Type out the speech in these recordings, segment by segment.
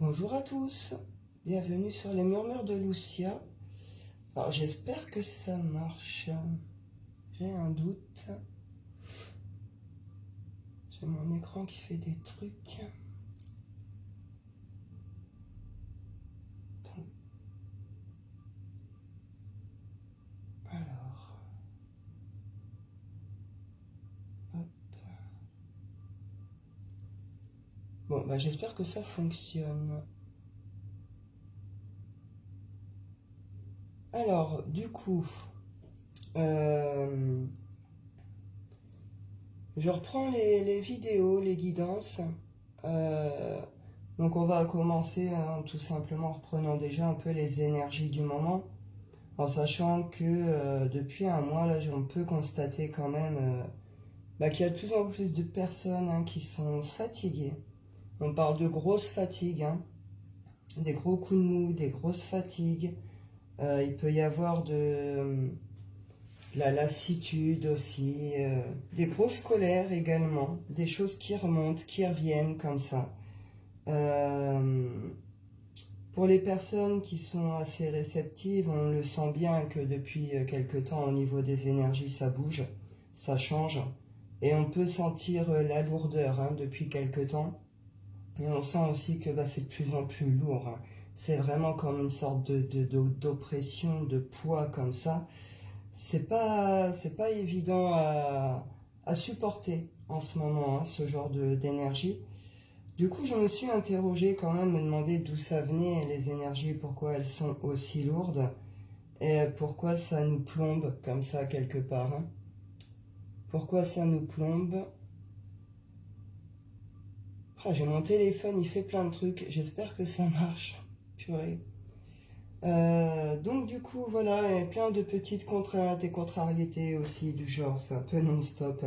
Bonjour à tous, bienvenue sur les murmures de Lucia. Alors j'espère que ça marche, j'ai un doute. J'ai mon écran qui fait des trucs. Alors, hop. Bon, bah j'espère que ça fonctionne. Alors, du coup, je reprends les vidéos, les guidances. Donc on va commencer tout simplement en reprenant déjà un peu les énergies du moment, en sachant que depuis un mois, là, on peut constater quand même qu'il y a de plus en plus de personnes qui sont fatiguées. On parle de grosses fatigues, des gros coups de mou, des grosses fatigues. Il peut y avoir de la lassitude aussi, des grosses colères également, des choses qui remontent, qui reviennent comme ça. Pour les personnes qui sont assez réceptives, on le sent bien que depuis quelque temps au niveau des énergies ça bouge, ça change. Et on peut sentir la lourdeur depuis quelque temps. Et on sent aussi que c'est de plus en plus lourd. C'est vraiment comme une sorte d'oppression, de poids comme ça. C'est pas évident à supporter en ce moment, ce genre d'énergie. Du coup, je me suis interrogée quand même, me demander d'où ça venait, les énergies, pourquoi elles sont aussi lourdes, et pourquoi ça nous plombe comme ça quelque part. Pourquoi ça nous plombe? J'ai mon téléphone, il fait plein de trucs, j'espère que ça marche. Purée. Donc du coup, voilà, il y a plein de petites contraintes et contrariétés aussi du genre, c'est un peu non-stop.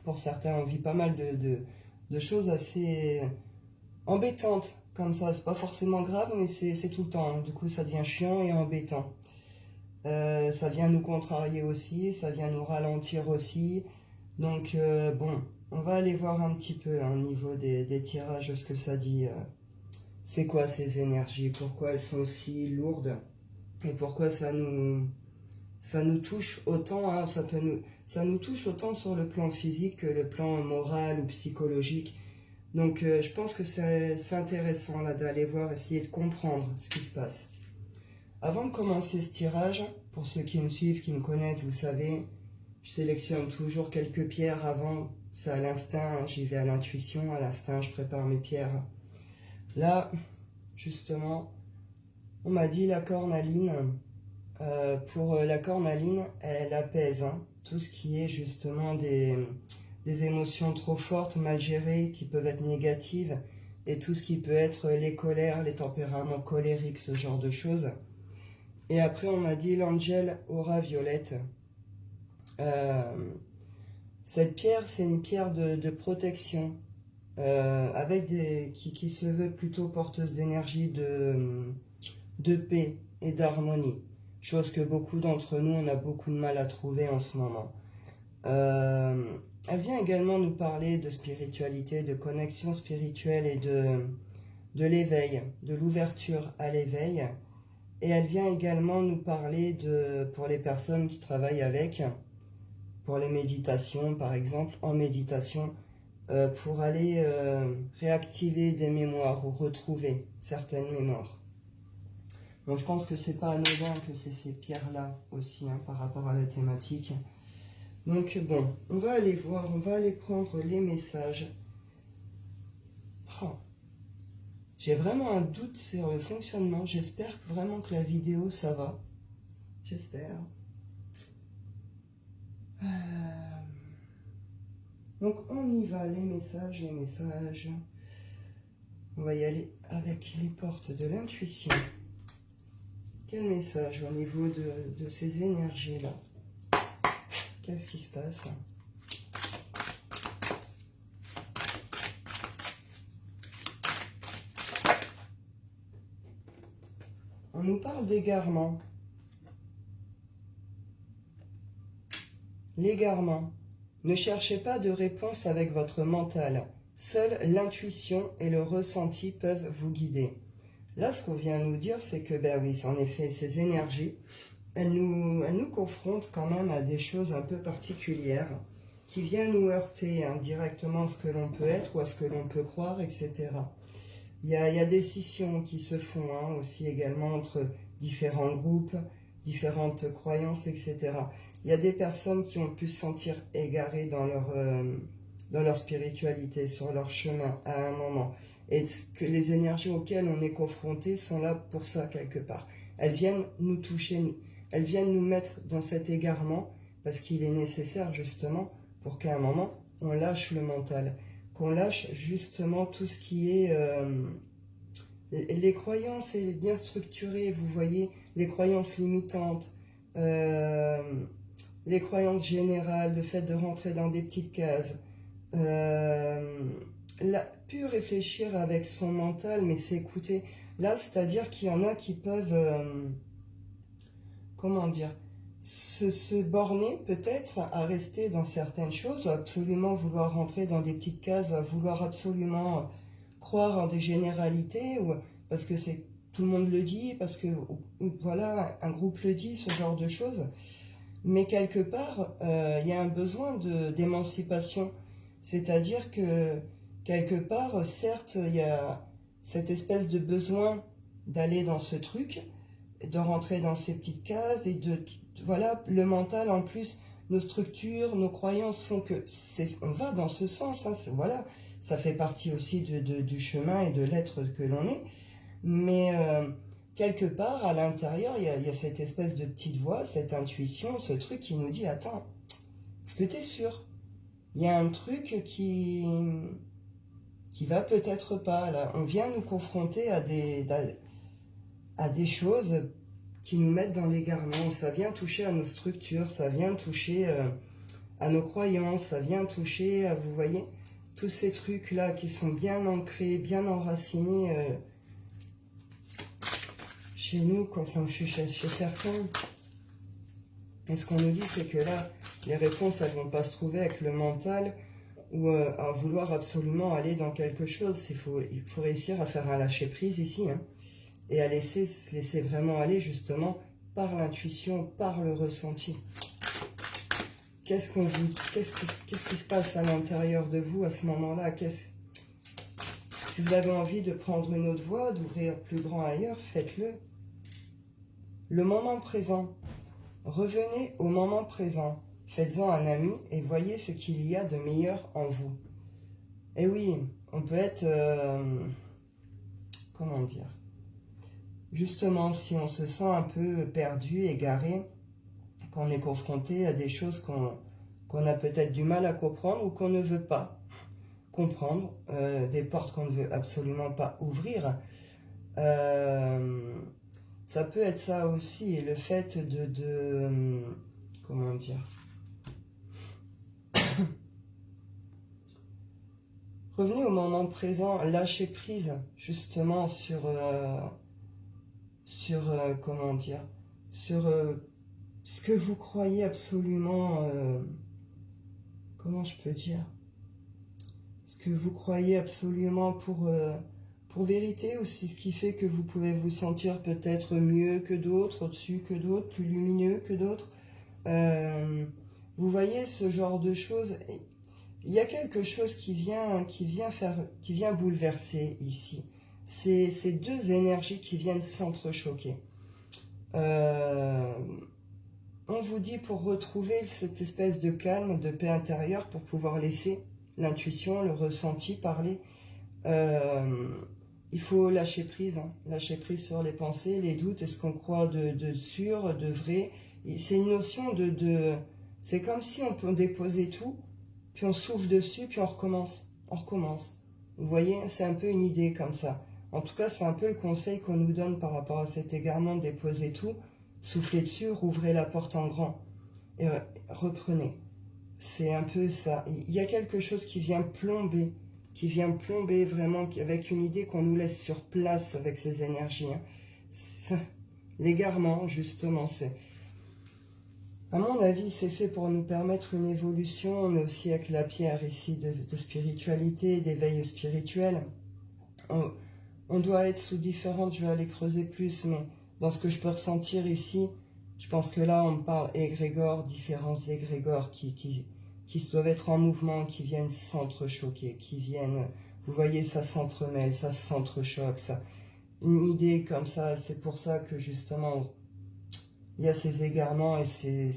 Pour certains, on vit pas mal de choses assez embêtantes comme ça. C'est pas forcément grave, mais c'est tout le temps. Du coup, ça devient chiant et embêtant. Ça vient nous contrarier aussi, ça vient nous ralentir aussi. Donc bon, on va aller voir un petit peu au niveau des tirages ce que ça dit. C'est quoi ces énergies? Pourquoi elles sont aussi lourdes? Et pourquoi ça nous touche autant, ça nous touche autant sur le plan physique que le plan moral ou psychologique. Donc je pense que c'est intéressant là d'aller voir, essayer de comprendre ce qui se passe. Avant de commencer ce tirage, pour ceux qui me suivent, qui me connaissent, vous savez, je sélectionne toujours quelques pierres avant, c'est à l'instinct, j'y vais à l'intuition, à l'instinct je prépare mes pierres. Là, justement, on m'a dit la cornaline. Pour la cornaline, elle apaise tout ce qui est justement des émotions trop fortes, mal gérées, qui peuvent être négatives, et tout ce qui peut être les colères, les tempéraments colériques, ce genre de choses. Et après, on m'a dit l'angel aura violette. Cette pierre, c'est une pierre de protection, qui se veut plutôt porteuse d'énergie de paix et d'harmonie. Chose que beaucoup d'entre nous, on a beaucoup de mal à trouver en ce moment. Elle vient également nous parler de spiritualité, de connexion spirituelle et de l'éveil, de l'ouverture à l'éveil. Et elle vient également nous parler pour les personnes qui travaillent avec, pour les méditations par exemple, en méditation, pour aller réactiver des mémoires ou retrouver certaines mémoires. Donc je pense que c'est pas anodin que c'est ces pierres-là aussi par rapport à la thématique. Donc bon, on va aller voir, on va aller prendre les messages. Oh. J'ai vraiment un doute sur le fonctionnement. J'espère vraiment que la vidéo ça va. J'espère. Donc on y va, les messages. On va y aller avec les portes de l'intuition. Quel message au niveau de ces énergies-là? Qu'est-ce qui se passe? On nous parle d'égarement. L'égarement. Ne cherchez pas de réponse avec votre mental. Seule l'intuition et le ressenti peuvent vous guider. Là, ce qu'on vient nous dire, c'est que, ben oui, en effet, ces énergies, elles nous confrontent quand même à des choses un peu particulières qui viennent nous heurter directement à ce que l'on peut être ou à ce que l'on peut croire, etc. Il y a des scissions qui se font aussi également entre différents groupes, différentes croyances, etc. Il y a des personnes qui ont pu se sentir égarées dans leur spiritualité, sur leur chemin à un moment. Et que les énergies auxquelles on est confronté sont là pour ça quelque part. Elles viennent nous toucher, elles viennent nous mettre dans cet égarement parce qu'il est nécessaire justement pour qu'à un moment on lâche le mental, qu'on lâche justement tout ce qui est les croyances bien structurées, vous voyez, les croyances limitantes, les croyances générales, le fait de rentrer dans des petites cases. Pu réfléchir avec son mental, mais s'écouter. Là, c'est-à-dire qu'il y en a qui peuvent, comment dire, se borner peut-être à rester dans certaines choses, ou absolument vouloir rentrer dans des petites cases, à vouloir absolument croire en des généralités, ou parce que c'est tout le monde le dit, parce que voilà, un groupe le dit, ce genre de choses. Mais quelque part, il y a un besoin d'émancipation. C'est-à-dire que, quelque part, certes, il y a cette espèce de besoin d'aller dans ce truc, de rentrer dans ces petites cases, et voilà, le mental, en plus, nos structures, nos croyances font que on va dans ce sens, voilà, ça fait partie aussi du chemin et de l'être que l'on est. Mais quelque part, à l'intérieur, il y a cette espèce de petite voix, cette intuition, ce truc qui nous dit, attends, est-ce que tu es sûr? Il y a un truc qui va peut-être pas, là. On vient nous confronter à des choses qui nous mettent dans l'égarement. Ça vient toucher à nos structures, ça vient toucher à nos croyances, ça vient toucher, vous voyez, tous ces trucs-là qui sont bien ancrés, bien enracinés chez nous, quoi. Enfin, chez certains. Et ce qu'on nous dit, c'est que là, les réponses, elles ne vont pas se trouver avec le mental ou à vouloir absolument aller dans quelque chose. Il faut réussir à faire un lâcher-prise ici, et à se laisser vraiment aller justement par l'intuition, par le ressenti. Qu'est-ce qui se passe à l'intérieur de vous à ce moment-là? Si vous avez envie de prendre une autre voie, d'ouvrir plus grand ailleurs, faites-le. Le moment présent. Revenez au moment présent. Faites-en un ami et voyez ce qu'il y a de meilleur en vous. Et oui, on peut être... comment dire? Justement, si on se sent un peu perdu, égaré, qu'on est confronté à des choses qu'on a peut-être du mal à comprendre ou qu'on ne veut pas comprendre, des portes qu'on ne veut absolument pas ouvrir, ça peut être ça aussi, et le fait comment dire, revenez au moment présent, lâchez prise justement sur comment dire, sur ce que vous croyez absolument, comment je peux dire, ce que vous croyez absolument pour vérité, aussi ce qui fait que vous pouvez vous sentir peut-être mieux que d'autres, au-dessus que d'autres, plus lumineux que d'autres. Vous voyez ce genre de choses. Il y a quelque chose qui vient bouleverser ici. C'est ces deux énergies qui viennent s'entrechoquer. On vous dit pour retrouver cette espèce de calme, de paix intérieure, pour pouvoir laisser l'intuition, le ressenti parler. Il faut lâcher prise sur les pensées, les doutes, est-ce qu'on croit de sûr, de vrai. C'est une notion c'est comme si on déposait tout, puis on souffle dessus, puis on recommence. Vous voyez, c'est un peu une idée comme ça. En tout cas, c'est un peu le conseil qu'on nous donne par rapport à cet égarement, déposer tout, soufflez dessus, rouvrez la porte en grand et reprenez. C'est un peu ça. Il y a quelque chose qui vient plomber vraiment, avec une idée qu'on nous laisse sur place avec ces énergies. L'égarement, justement, c'est À mon avis, c'est fait pour nous permettre une évolution, mais aussi avec la pierre ici de spiritualité, d'éveil spirituel. On doit être sous différentes, je vais aller creuser plus, mais dans ce que je peux ressentir ici, je pense que là, on parle égrégores, différents égrégores qui doivent être en mouvement, qui viennent s'entrechoquer, qui viennent, vous voyez, ça s'entremêle, ça s'entrechoque, ça. Une idée comme ça, c'est pour ça que justement, il y a ces égarements et ces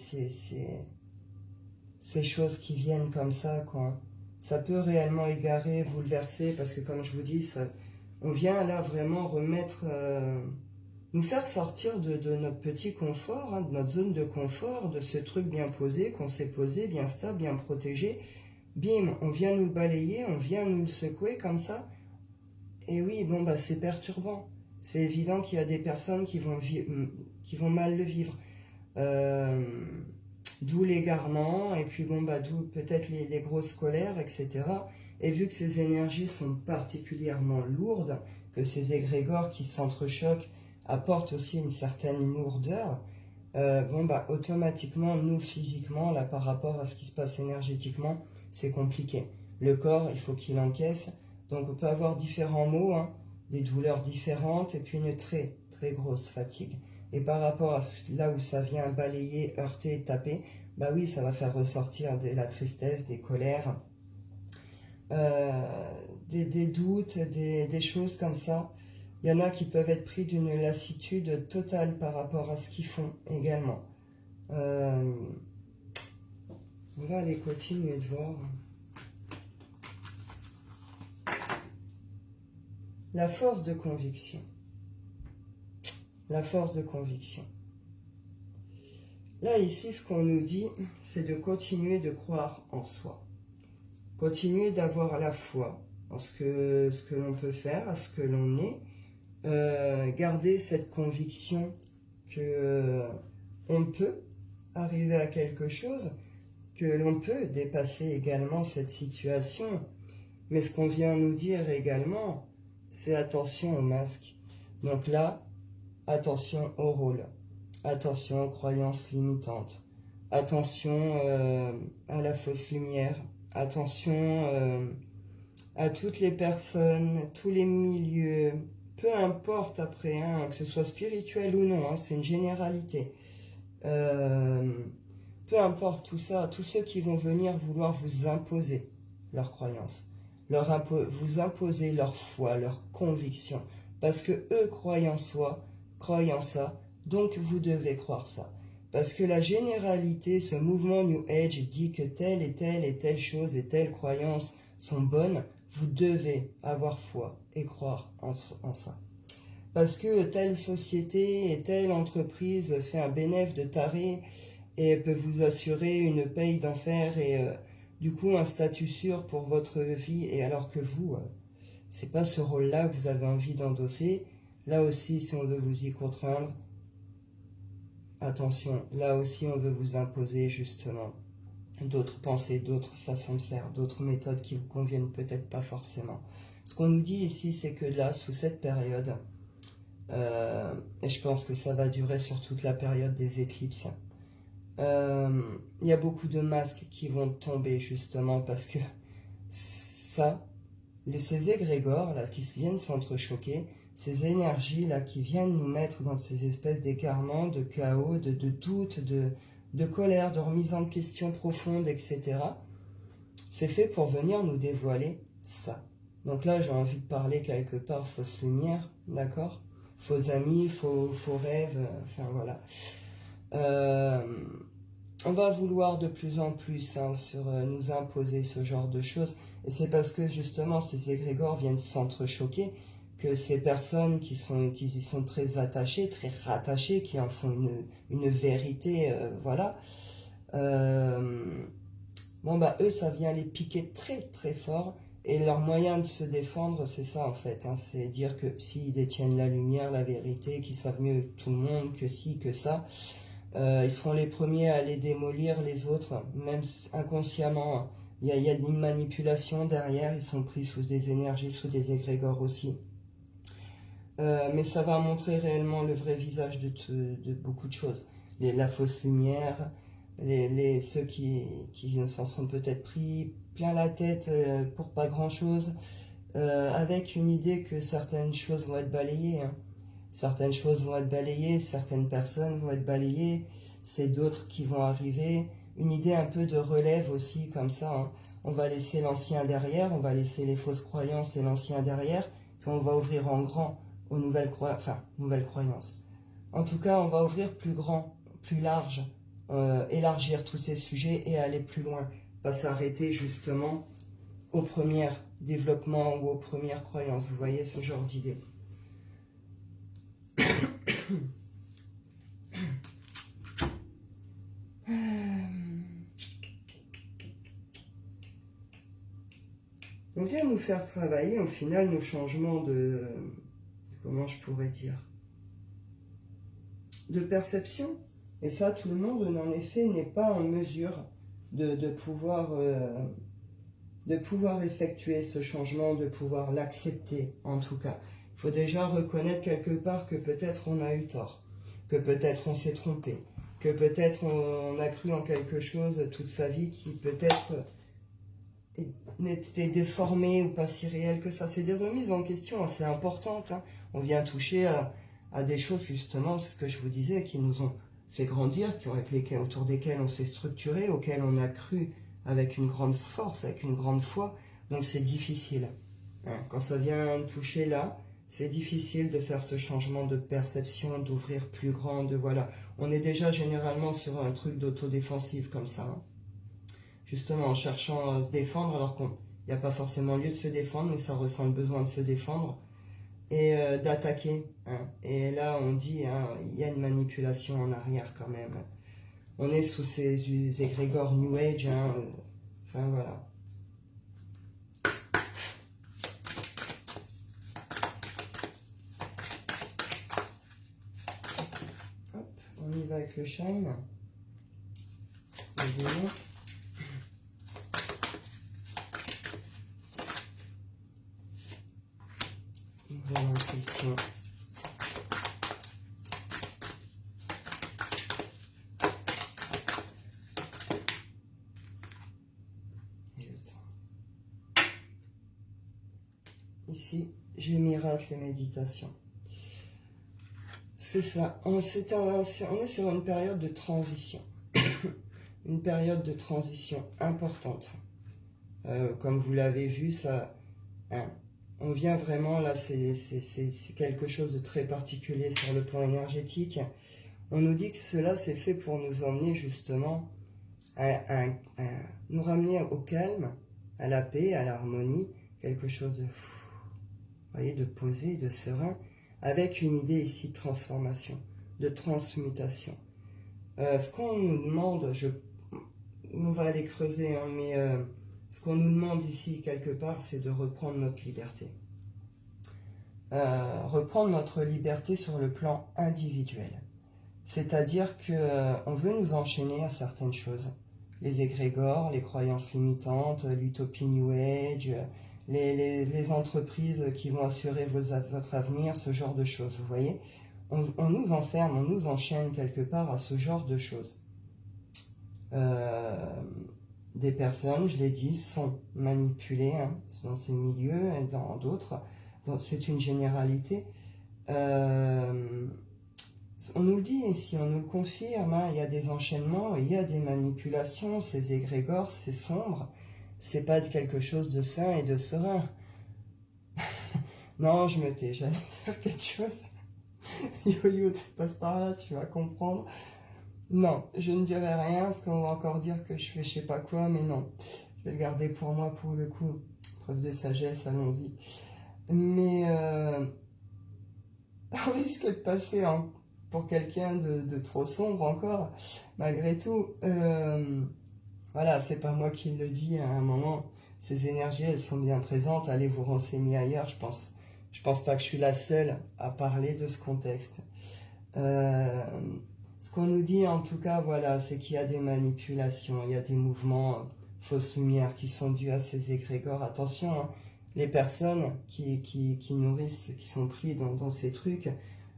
choses qui viennent comme ça, quoi. Ça peut réellement égarer, bouleverser, parce que comme je vous dis, ça, on vient là vraiment remettre, nous faire sortir de notre petit confort, hein, de notre zone de confort, de ce truc bien posé, qu'on s'est posé, bien stable, bien protégé. Bim, on vient nous le balayer, on vient nous le secouer comme ça. Et oui, bon, bah c'est perturbant. C'est évident qu'il y a des personnes qui vont mal le vivre. D'où l'égarement, et puis bon, bah d'où peut-être les grosses colères, etc. Et vu que ces énergies sont particulièrement lourdes, que ces égrégores qui s'entrechoquent apportent aussi une certaine lourdeur, bon bah automatiquement, nous physiquement, là par rapport à ce qui se passe énergétiquement, c'est compliqué. Le corps, il faut qu'il encaisse, donc on peut avoir différents maux, hein, des douleurs différentes, et puis une très très grosse fatigue. Et par rapport à là où ça vient balayer, heurter, taper, bah oui, ça va faire ressortir de la tristesse, des colères, des doutes, des choses comme ça. Il y en a qui peuvent être pris d'une lassitude totale par rapport à ce qu'ils font également. On va aller continuer de voir. La force de conviction. La force de conviction. Là, ici, ce qu'on nous dit, c'est de continuer de croire en soi. Continuer d'avoir la foi en ce que l'on peut faire, à ce que l'on est. Garder cette conviction que on peut arriver à quelque chose, que l'on peut dépasser également cette situation. Mais ce qu'on vient nous dire également, c'est attention au masque. Donc là, attention au rôle, attention aux croyances limitantes, attention à la fausse lumière, attention à toutes les personnes, tous les milieux, peu importe après, hein, que ce soit spirituel ou non, hein, c'est une généralité. Peu importe tout ça, tous ceux qui vont venir vouloir vous imposer leurs croyances, vous imposer leur foi, leur conviction, parce que eux croient en soi, croient en ça, donc vous devez croire ça. Parce que la généralité, ce mouvement New Age dit que telle et telle chose et telle croyance sont bonnes, vous devez avoir foi et croire en ça. Parce que telle société et telle entreprise fait un bénéfice de taré et peut vous assurer une paye d'enfer et du coup un statut sûr pour votre vie, et alors que vous, c'est pas ce rôle-là que vous avez envie d'endosser. Là aussi, si on veut vous y contraindre, attention, là aussi on veut vous imposer justement d'autres pensées, d'autres façons de faire, d'autres méthodes qui vous conviennent peut-être pas forcément. Ce qu'on nous dit ici, c'est que là, sous cette période, et je pense que ça va durer sur toute la période des éclipses, il y a beaucoup de masques qui vont tomber justement parce que ça, ces égrégores là qui viennent s'entrechoquer, ces énergies là qui viennent nous mettre dans ces espèces d'écartements, de chaos, de doute, de colère, de remise en question profonde, etc. C'est fait pour venir nous dévoiler ça. Donc là, j'ai envie de parler quelque part fausse lumière, d'accord? Faux amis, faux rêves, enfin voilà. On va vouloir de plus en plus nous imposer ce genre de choses. Et c'est parce que justement ces égrégores viennent s'entrechoquer que ces personnes qui y sont très attachées, très rattachées, qui en font une vérité, voilà. Bon bah eux, ça vient les piquer très très fort. Et leur moyen de se défendre, c'est ça en fait. Hein, c'est dire que s'ils détiennent la lumière, la vérité, qu'ils savent mieux que tout le monde, que ci, que ça, ils seront les premiers à aller démolir les autres, même inconsciemment. Il y a une manipulation derrière, ils sont pris sous des énergies, sous des égrégores aussi. Mais ça va montrer réellement le vrai visage de beaucoup de choses. La fausse lumière, ceux qui s'en sont peut-être pris plein la tête pour pas grand-chose, avec une idée que certaines choses vont être balayées. Hein. Certaines choses vont être balayées, certaines personnes vont être balayées, c'est d'autres qui vont arriver. Une idée un peu de relève aussi, comme ça. Hein. On va laisser l'ancien derrière, on va laisser les fausses croyances et l'ancien derrière, puis on va ouvrir en grand aux nouvelles croyances. En tout cas, on va ouvrir plus grand, plus large, élargir tous ces sujets et aller plus loin. Pas s'arrêter justement aux premiers développements ou aux premières croyances. Vous voyez ce genre d'idée. On vient nous faire travailler au final nos changements de... Comment je pourrais dire, de perception. Et ça, tout le monde, en effet, n'est pas en mesure de pouvoir effectuer ce changement, de pouvoir l'accepter, en tout cas. Il faut déjà reconnaître quelque part que peut-être on a eu tort, que peut-être on s'est trompé, que peut-être on a cru en quelque chose toute sa vie qui peut-être n'était déformé ou pas si réel que ça. C'est des remises en question assez importantes. Hein. On vient toucher à des choses, justement, c'est ce que je vous disais, qui nous ont fait grandir, autour desquelles on s'est structuré, auxquelles on a cru avec une grande force, avec une grande foi. Donc c'est difficile. Hein. Quand ça vient toucher là, c'est difficile de faire ce changement de perception, d'ouvrir plus grand, voilà. On est déjà généralement sur un truc d'autodéfensive comme ça. Hein. Justement en cherchant à se défendre, alors qu'il n'y a pas forcément lieu de se défendre, mais ça ressent le besoin de se défendre et d'attaquer. Hein. Et là, on dit, hein, il y a une manipulation en arrière quand même. On est sous ces égrégores New Age, hein, enfin voilà. Hop, on y va avec le shine. Le démon. L'intuition. Et le temps. Ici, j'ai miracle et méditation. C'est ça. On est sur une période de transition. Une période de transition importante. Comme vous l'avez vu, ça... Hein, on vient vraiment, là, c'est quelque chose de très particulier sur le plan énergétique. On nous dit que cela, c'est fait pour nous emmener justement à nous ramener au calme, à la paix, à l'harmonie, quelque chose de, vous voyez, de posé, de serein, avec une idée ici de transformation, de transmutation. Ce qu'on nous demande, on va aller creuser, hein, mais ce qu'on nous demande ici, quelque part, c'est de reprendre notre liberté. Reprendre notre liberté sur le plan individuel. C'est-à-dire qu'on veut nous enchaîner à certaines choses. Les égrégores, les croyances limitantes, l'utopie New Age, les entreprises qui vont assurer votre avenir, ce genre de choses, vous voyez. On nous enferme, on nous enchaîne quelque part à ce genre de choses. Des personnes, je l'ai dit, sont manipulées hein, dans ces milieux et dans d'autres. C'est une généralité. On nous le dit ici, on nous le confirme, hein, il y a des enchaînements, il y a des manipulations, ces égrégores, c'est sombre, c'est pas quelque chose de sain et de serein. Non, je me tais, j'allais dire quelque chose. Yo-yo, tu passes par là, tu vas comprendre. Non, je ne dirai rien, parce qu'on va encore dire que je fais je sais pas quoi, mais non. Je vais le garder pour moi, pour le coup. Preuve de sagesse, allons-y. Mais on risque de passer pour quelqu'un de trop sombre encore, malgré tout. Voilà, c'est pas moi qui le dis à un moment. Ces énergies, elles sont bien présentes. Allez vous renseigner ailleurs. Je pense pas que je suis la seule à parler de ce contexte. Ce qu'on nous dit en tout cas, voilà, c'est qu'il y a des manipulations, il y a des mouvements fausses lumières qui sont dus à ces égrégores. Attention, hein, les personnes qui nourrissent, qui sont pris dans ces trucs,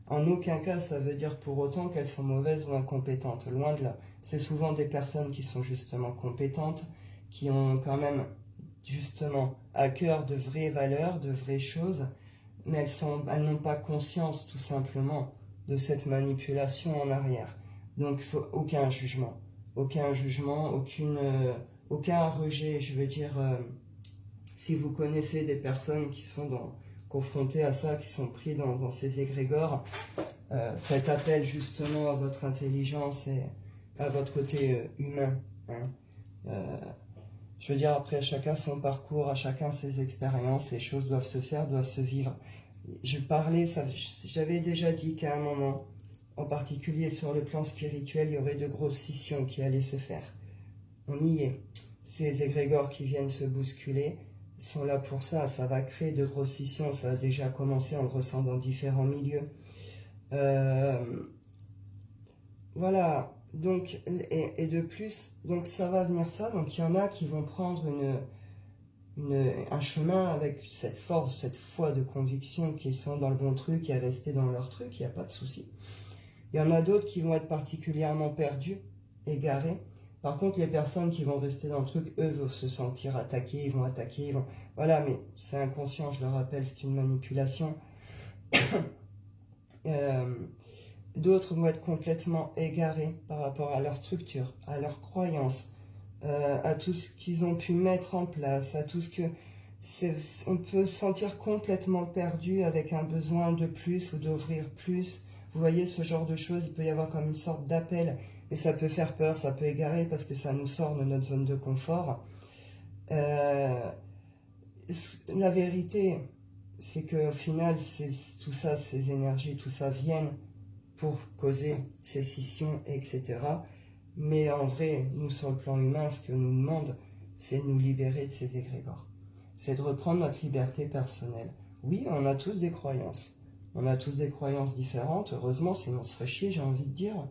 en aucun cas ça veut dire pour autant qu'elles sont mauvaises ou incompétentes, loin de là. c'est souvent des personnes qui sont justement compétentes, qui ont quand même justement à cœur de vraies valeurs, de vraies choses, mais elles n'ont pas conscience tout simplement de cette manipulation en arrière. Donc il faut aucun jugement, aucun rejet. Je veux dire, si vous connaissez des personnes qui sont confrontées à ça, qui sont pris dans ces égrégores, faites appel justement à votre intelligence et à votre côté humain. Hein. Je veux dire, après, chacun son parcours, à chacun ses expériences, les choses doivent se faire, doivent se vivre. J'avais déjà dit qu'à un moment, en particulier sur le plan spirituel, il y aurait de grosses scissions qui allaient se faire. On y est. Ces égrégores qui viennent se bousculer sont là pour ça. Ça va créer de grosses scissions. Ça a déjà commencé, on le ressent dans différents milieux. Voilà. Donc, et de plus, donc ça va venir ça. Donc il y en a qui vont prendre un chemin avec cette force, cette foi de conviction qu'ils sont dans le bon truc et rester dans leur truc, il n'y a pas de souci. Il y en a d'autres qui vont être particulièrement perdus, égarés. Par contre, les personnes qui vont rester dans le truc, eux, vont se sentir attaqués, ils vont attaquer, Voilà, mais c'est inconscient, je le rappelle, c'est une manipulation. D'autres vont être complètement égarés par rapport à leur structure, à leurs croyances, à tout ce qu'ils ont pu mettre en place, à tout ce que... On peut se sentir complètement perdu avec un besoin de plus ou d'ouvrir plus. Vous voyez ce genre de choses, il peut y avoir comme une sorte d'appel, et ça peut faire peur, ça peut égarer parce que ça nous sort de notre zone de confort. La vérité, c'est qu'au final, tout ça, ces énergies, tout ça viennent pour causer ces scissions, etc. Mais en vrai, nous, sur le plan humain, ce que nous demande, c'est de nous libérer de ces égrégores. C'est de reprendre notre liberté personnelle. Oui, on a tous des croyances. On a tous des croyances différentes. Heureusement, sinon on se ferait chier, j'ai envie de dire.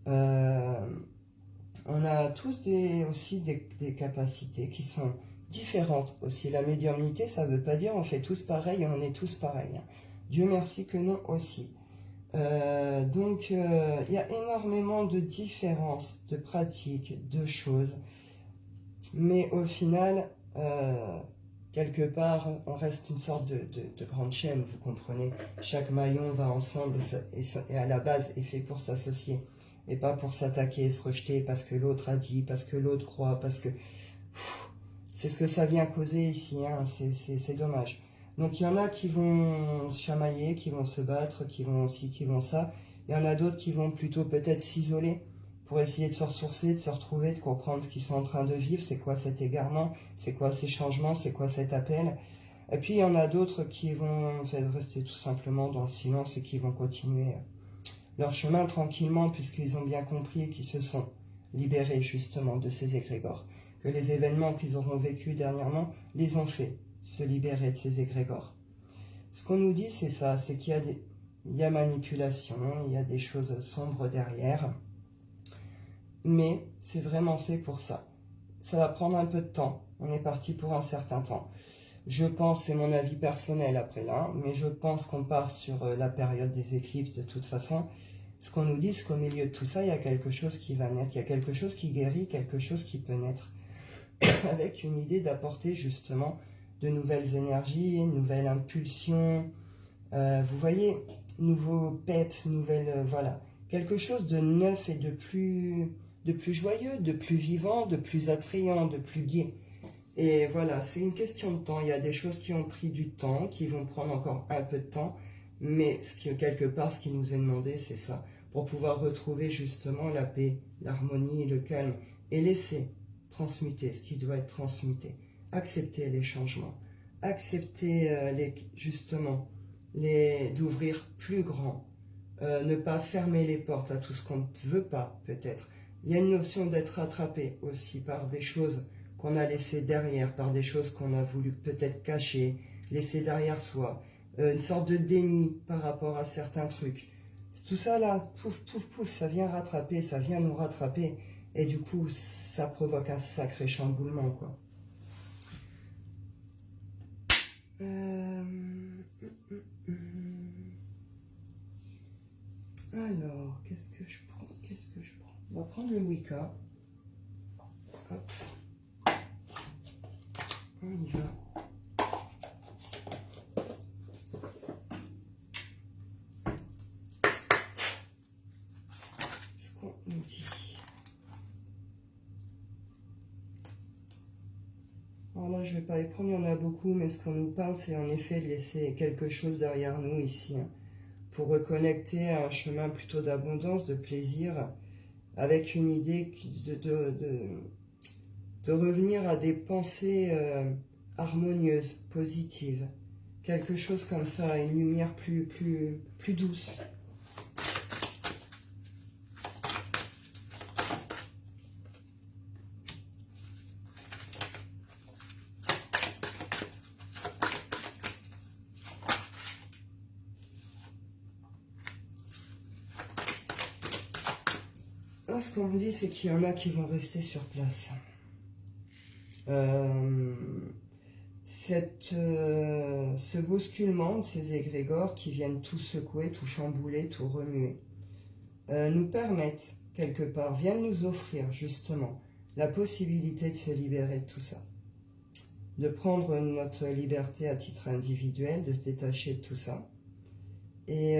On a tous aussi des capacités qui sont différentes aussi. La médiumnité, ça ne veut pas dire on fait tous pareil et on est tous pareils. Dieu merci que non aussi. Donc, il y a énormément de différences, de pratiques, de choses. Mais au final, quelque part, on reste une sorte de grande chaîne, vous comprenez. Chaque maillon va ensemble et à la base est fait pour s'associer. Et pas pour s'attaquer et se rejeter parce que l'autre a dit, parce que l'autre croit, parce que... C'est ce que ça vient causer ici, hein, c'est dommage. Donc il y en a qui vont chamailler, qui vont se battre, qui vont ça. Il y en a d'autres qui vont plutôt peut-être s'isoler pour essayer de se ressourcer, de se retrouver, de comprendre ce qu'ils sont en train de vivre, c'est quoi cet égarement, c'est quoi ces changements, c'est quoi cet appel. Et puis il y en a d'autres qui vont rester tout simplement dans le silence et qui vont continuer leur chemin tranquillement puisqu'ils ont bien compris qu'ils se sont libérés justement de ces égrégores. Que les événements qu'ils auront vécus dernièrement les ont fait se libérer de ces égrégores. Ce qu'on nous dit, c'est ça, c'est qu'il y a manipulation, il y a des choses sombres derrière, mais c'est vraiment fait pour ça. Ça va prendre un peu de temps, on est parti pour un certain temps. Je pense, c'est mon avis personnel après là, mais je pense qu'on part sur la période des éclipses de toute façon. Ce qu'on nous dit, c'est qu'au milieu de tout ça, il y a quelque chose qui va naître, il y a quelque chose qui guérit, quelque chose qui peut naître. Avec une idée d'apporter justement de nouvelles énergies, une nouvelle impulsion, vous voyez, nouveaux peps, voilà, quelque chose de neuf et de plus joyeux, de plus vivant, de plus attrayant, de plus gai. Et voilà, c'est une question de temps. Il y a des choses qui ont pris du temps, qui vont prendre encore un peu de temps, mais quelque part, ce qui nous est demandé, c'est ça, pour pouvoir retrouver justement la paix, l'harmonie, le calme, et laisser transmuter ce qui doit être transmuté, accepter les changements, accepter justement d'ouvrir plus grand, ne pas fermer les portes à tout ce qu'on ne veut pas peut-être. Il y a une notion d'être rattrapé aussi par des choses qu'on a laissées derrière, par des choses qu'on a voulu peut-être cacher, laisser derrière soi, une sorte de déni par rapport à certains trucs. Tout ça là, pouf, pouf, pouf, ça vient rattraper, ça vient nous rattraper. Et du coup, ça provoque un sacré chamboulement, quoi. Alors, qu'est-ce que je prends? On va prendre le Wicca. Hop. On y va. Ce qu'on nous dit. Alors là, je ne vais pas les prendre, il y en a beaucoup, mais ce qu'on nous parle, c'est en effet de laisser quelque chose derrière nous ici, hein, pour reconnecter à un chemin plutôt d'abondance, de plaisir, avec une idée de revenir à des pensées harmonieuses, positives. Quelque chose comme ça, une lumière plus douce. Ce qu'on me dit, c'est qu'il y en a qui vont rester sur place. Ce bousculement de ces égrégores qui viennent tout secouer, tout chambouler, tout remuer, nous permettent, quelque part, viennent nous offrir justement la possibilité de se libérer de tout ça. De prendre notre liberté à titre individuel, de se détacher de tout ça. Et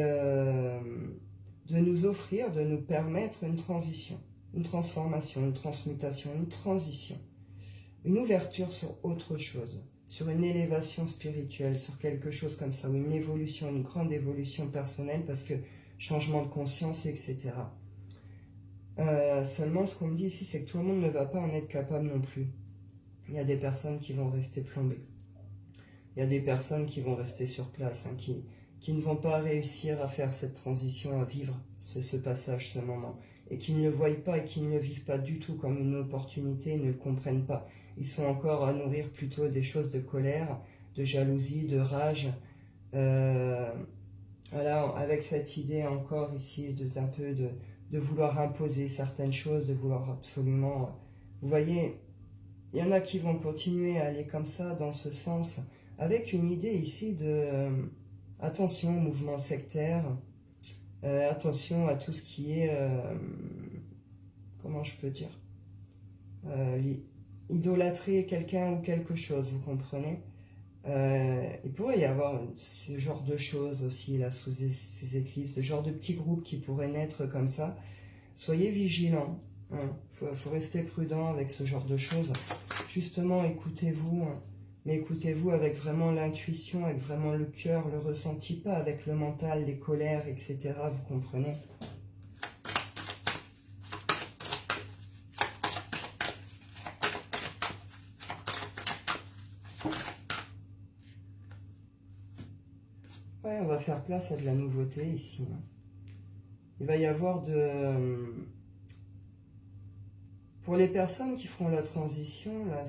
de nous offrir, de nous permettre une transition, une transformation, une transmutation, une transition. Une ouverture sur autre chose, sur une élévation spirituelle, sur quelque chose comme ça, ou une évolution, une grande évolution personnelle, parce que changement de conscience, etc. Seulement, ce qu'on me dit ici, c'est que tout le monde ne va pas en être capable non plus. Il y a des personnes qui vont rester plombées. Il y a des personnes qui vont rester sur place, hein, qui ne vont pas réussir à faire cette transition, à vivre ce passage, ce moment, et qui ne le voient pas et qui ne le vivent pas du tout comme une opportunité, ils ne le comprennent pas. Ils sont encore à nourrir plutôt des choses de colère, de jalousie, de rage. Voilà, avec cette idée encore ici d'un peu de vouloir imposer certaines choses, de vouloir absolument... Vous voyez, il y en a qui vont continuer à aller comme ça, dans ce sens, avec une idée ici de... attention au mouvement sectaire, attention à tout ce qui est... comment je peux dire idolâtrer quelqu'un ou quelque chose, vous comprenez. Il pourrait y avoir ce genre de choses aussi là sous ces éclipses, ce genre de petits groupes qui pourraient naître comme ça. Soyez vigilants, hein. Faut rester prudent avec ce genre de choses. Justement, écoutez-vous, hein. Mais écoutez-vous avec vraiment l'intuition, avec vraiment le cœur, le ressenti, pas avec le mental, les colères, etc. Vous comprenez. Ouais, on va faire place à de la nouveauté ici. Il va y avoir pour les personnes qui feront la transition, là,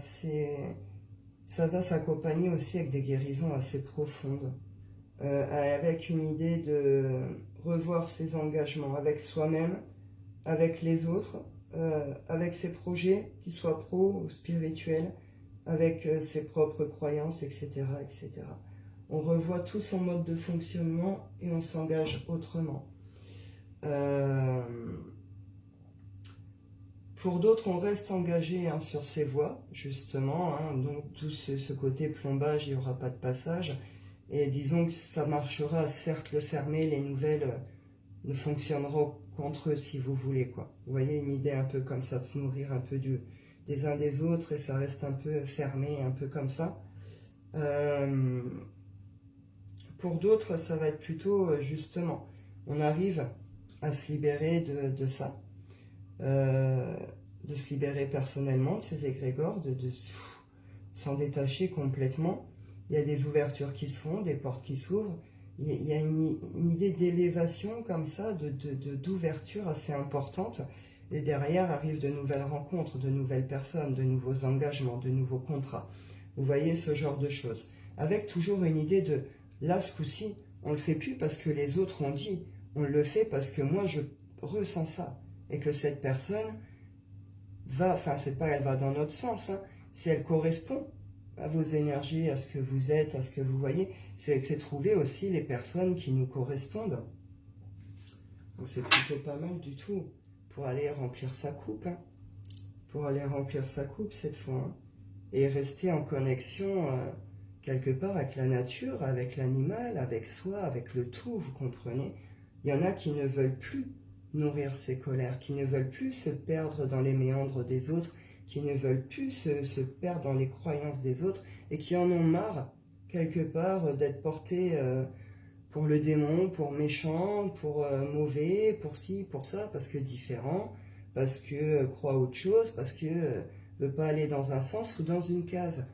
ça va s'accompagner aussi avec des guérisons assez profondes. Avec une idée de revoir ses engagements avec soi-même, avec les autres, avec ses projets, qu'ils soient pro ou spirituels, avec ses propres croyances, etc., etc. On revoit tout son mode de fonctionnement et on s'engage autrement. Pour d'autres, on reste engagé, hein, sur ces voies, justement. Hein, donc tout ce côté plombage, il n'y aura pas de passage. Et disons que ça marchera, certes le fermer, les nouvelles ne fonctionneront qu'entre eux, si vous voulez, quoi. Vous voyez, une idée un peu comme ça, de se nourrir un peu des uns des autres, et ça reste un peu fermé, un peu comme ça. Pour d'autres, ça va être plutôt, justement, on arrive à se libérer de ça, de se libérer personnellement de ces égrégores, de s'en détacher complètement. Il y a des ouvertures qui se font, des portes qui s'ouvrent. Il y a une idée d'élévation comme ça, d'ouverture assez importante. Et derrière arrivent de nouvelles rencontres, de nouvelles personnes, de nouveaux engagements, de nouveaux contrats. Vous voyez ce genre de choses. Avec toujours une idée de, là ce coup-ci, on ne le fait plus parce que les autres ont dit. On le fait parce que moi je ressens ça. Et que cette personne va, enfin c'est pas elle va dans notre sens, hein, si elle correspond à vos énergies, à ce que vous êtes, à ce que vous voyez, c'est trouver aussi les personnes qui nous correspondent. Donc c'est plutôt pas mal du tout pour aller remplir sa coupe. Hein. Pour aller remplir sa coupe cette fois. Hein. Et rester en connexion quelque part avec la nature, avec l'animal, avec soi, avec le tout, vous comprenez. Il y en a qui ne veulent plus nourrir ces colères, qui ne veulent plus se perdre dans les méandres des autres, qui ne veulent plus se perdre dans les croyances des autres et qui en ont marre, quelque part, d'être portés pour le démon, pour méchant, pour mauvais, pour ci, pour ça, parce que différent, parce que croit autre chose, parce que veut pas aller dans un sens ou dans une case.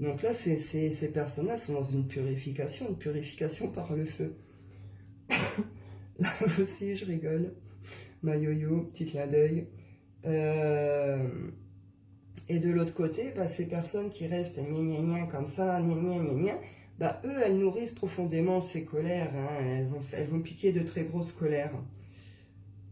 Donc là, ces personnes-là sont dans une purification par le feu. Là aussi, je rigole. Ma yo-yo, petit clin d'œil. Et de l'autre côté, bah, ces personnes qui restent gna comme ça, gna, bah, eux, elles nourrissent profondément ces colères. Hein. Elles vont piquer de très grosses colères.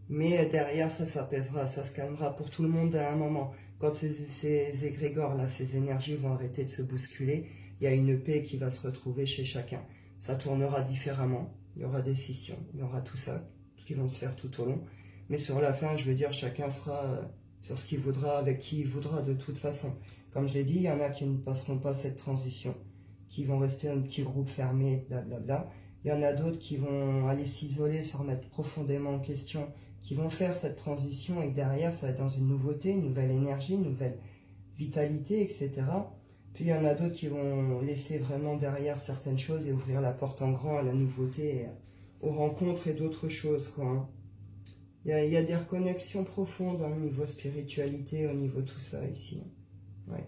Mais derrière, ça s'apaisera, ça se calmera pour tout le monde à un moment. Quand ces égrégores-là, ces énergies vont arrêter de se bousculer, il y a une paix qui va se retrouver chez chacun. Ça tournera différemment, il y aura des scissions, il y aura tout ça qui vont se faire tout au long. Mais sur la fin, je veux dire, chacun sera sur ce qu'il voudra, avec qui il voudra de toute façon. Comme je l'ai dit, il y en a qui ne passeront pas cette transition, qui vont rester un petit groupe fermé, blablabla. Il y en a d'autres qui vont aller s'isoler, se remettre profondément en question, qui vont faire cette transition et derrière, ça va être dans une nouveauté, une nouvelle énergie, une nouvelle vitalité, etc. Puis il y en a d'autres qui vont laisser vraiment derrière certaines choses et ouvrir la porte en grand à la nouveauté, et aux rencontres et d'autres choses, quoi. Hein. Il y a des reconnexions profondes au niveau spiritualité, au niveau tout ça ici. Ouais.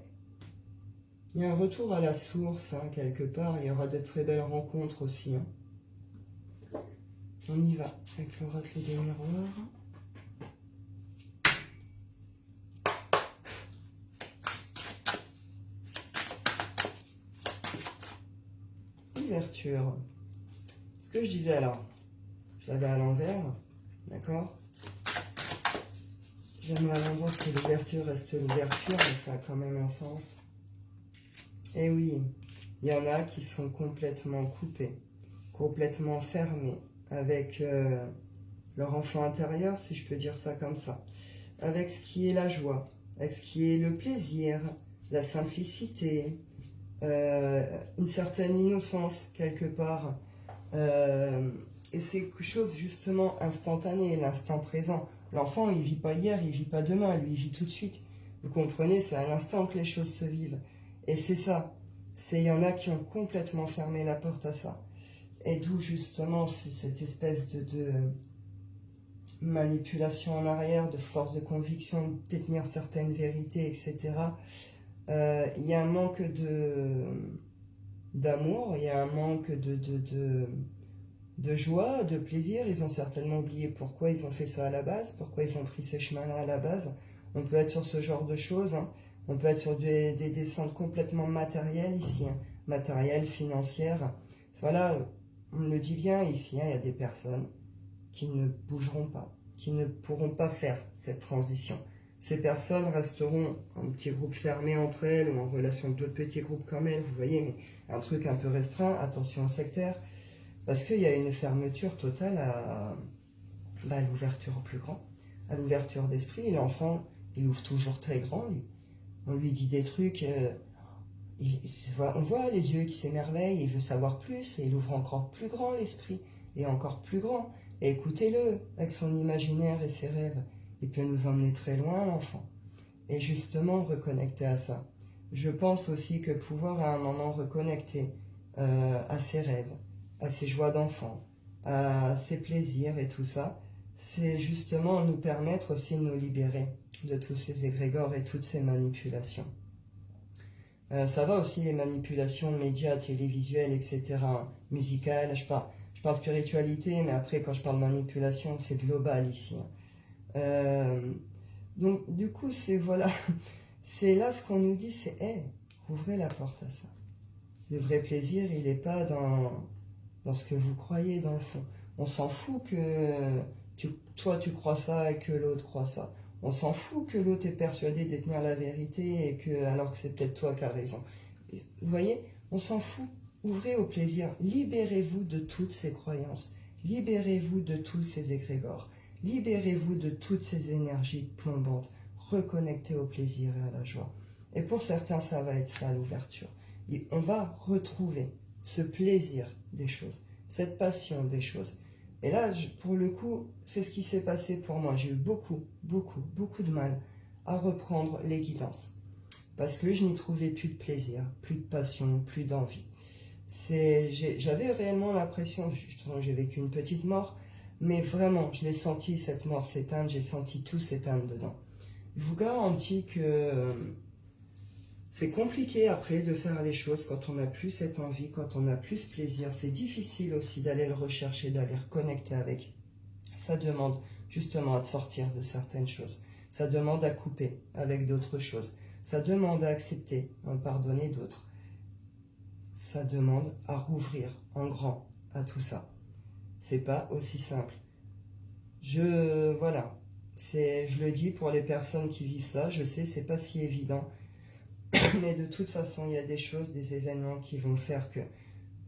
Il y a un retour à la source, hein, quelque part. Il y aura de très belles rencontres aussi. Hein. On y va avec l'oracle des miroirs. Ouverture. Ce que je disais alors, je l'avais à l'envers, d'accord? J'aime à l'endroit que l'ouverture reste l'ouverture, mais ça a quand même un sens. Et oui, il y en a qui sont complètement coupés, complètement fermés, avec leur enfant intérieur, si je peux dire ça comme ça, avec ce qui est la joie, avec ce qui est le plaisir, la simplicité, une certaine innocence quelque part. Et c'est quelque chose justement instantané, l'instant présent. L'enfant, il vit pas hier, il vit pas demain, lui, il vit tout de suite. Vous comprenez, c'est à l'instant que les choses se vivent. Et c'est ça. Il y en a qui ont complètement fermé la porte à ça. Et d'où justement cette espèce de manipulation en arrière, de force de conviction, de détenir certaines vérités, etc. Il y a un manque d'amour, il y a un manque de joie, de plaisir. Ils ont certainement oublié pourquoi ils ont fait ça à la base, pourquoi ils ont pris ces chemins-là à la base. On peut être sur ce genre de choses, hein. On peut être sur des descentes complètement matérielles ici, hein. Matérielles, financières. Voilà, on le dit bien ici, hein, il y a des personnes qui ne bougeront pas, qui ne pourront pas faire cette transition. Ces personnes resteront en petit groupe fermé entre elles ou en relation avec d'autres petits groupes comme elles, vous voyez, mais un truc un peu restreint, attention au sectaire. Parce qu'il y a une fermeture totale à l'ouverture au plus grand, à l'ouverture d'esprit. L'enfant, il ouvre toujours très grand, lui. On lui dit des trucs, on voit les yeux qui s'émerveillent, il veut savoir plus, et il ouvre encore plus grand l'esprit, et encore plus grand. Et écoutez-le, avec son imaginaire et ses rêves. Il peut nous emmener très loin, l'enfant. Et justement, reconnecter à ça. Je pense aussi que pouvoir à un moment reconnecter à ses rêves, à ses joies d'enfant, à ses plaisirs et tout ça, c'est justement nous permettre aussi de nous libérer de tous ces égrégores et toutes ces manipulations. Ça va aussi les manipulations médias, télévisuelles, etc., musicales, je parle spiritualité, mais après quand je parle manipulation, c'est global ici. Donc du coup, voilà, c'est là ce qu'on nous dit, c'est hey, ouvrez la porte à ça. Le vrai plaisir, il n'est pas dans ce que vous croyez dans le fond. On s'en fout que toi tu crois ça et que l'autre croit ça. On s'en fout que l'autre est persuadé de détenir la vérité et que alors que c'est peut-être toi qui as raison. Vous voyez, on s'en fout. Ouvrez au plaisir. Libérez-vous de toutes ces croyances. Libérez-vous de tous ces égrégores. Libérez-vous de toutes ces énergies plombantes. Reconnectez au plaisir et à la joie. Et pour certains, ça va être ça l'ouverture. On va retrouver ce plaisir des choses, cette passion des choses. Et là, pour le coup, c'est ce qui s'est passé pour moi. J'ai eu beaucoup de mal à reprendre les guidances. Parce que je n'y trouvais plus de plaisir, plus de passion, plus d'envie. J'avais réellement l'impression, j'ai vécu une petite mort, mais vraiment, je l'ai senti, cette mort s'éteindre, j'ai senti tout s'éteindre dedans. Je vous garantis que c'est compliqué après de faire les choses quand on n'a plus cette envie, quand on n'a plus ce plaisir. C'est difficile aussi d'aller le rechercher, d'aller reconnecter avec. Ça demande justement à sortir de certaines choses. Ça demande à couper avec d'autres choses. Ça demande à accepter, à pardonner d'autres. Ça demande à rouvrir en grand à tout ça. C'est pas aussi simple. Voilà. Je le dis pour les personnes qui vivent ça, je sais, c'est pas si évident. Mais de toute façon, il y a des choses, des événements qui vont faire que,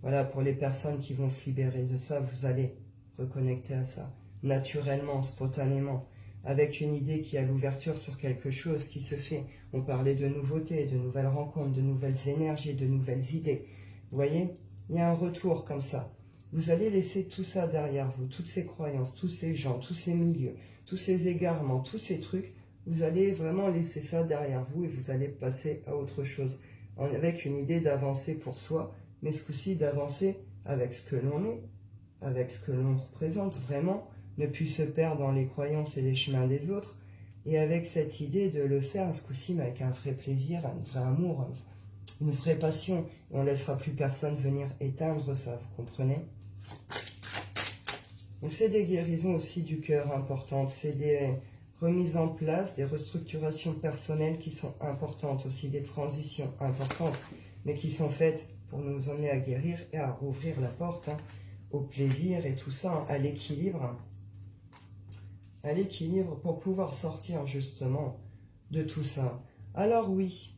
voilà, pour les personnes qui vont se libérer de ça, vous allez reconnecter à ça, naturellement, spontanément, avec une idée qui a l'ouverture sur quelque chose qui se fait. On parlait de nouveautés, de nouvelles rencontres, de nouvelles énergies, de nouvelles idées. Vous voyez, il y a un retour comme ça. Vous allez laisser tout ça derrière vous, toutes ces croyances, tous ces gens, tous ces milieux, tous ces égarements, tous ces trucs. Vous allez vraiment laisser ça derrière vous et vous allez passer à autre chose. Avec une idée d'avancer pour soi, mais ce coup-ci d'avancer avec ce que l'on est, avec ce que l'on représente vraiment, ne plus se perdre dans les croyances et les chemins des autres, et avec cette idée de le faire ce coup-ci, mais avec un vrai plaisir, un vrai amour, une vraie passion. Et on ne laissera plus personne venir éteindre ça, vous comprenez? Donc c'est des guérisons aussi du cœur importantes, c'est des remises en place, des restructurations personnelles qui sont importantes, aussi des transitions importantes, mais qui sont faites pour nous emmener à guérir et à rouvrir la porte au plaisir et tout ça, à l'équilibre pour pouvoir sortir justement de tout ça. Alors oui,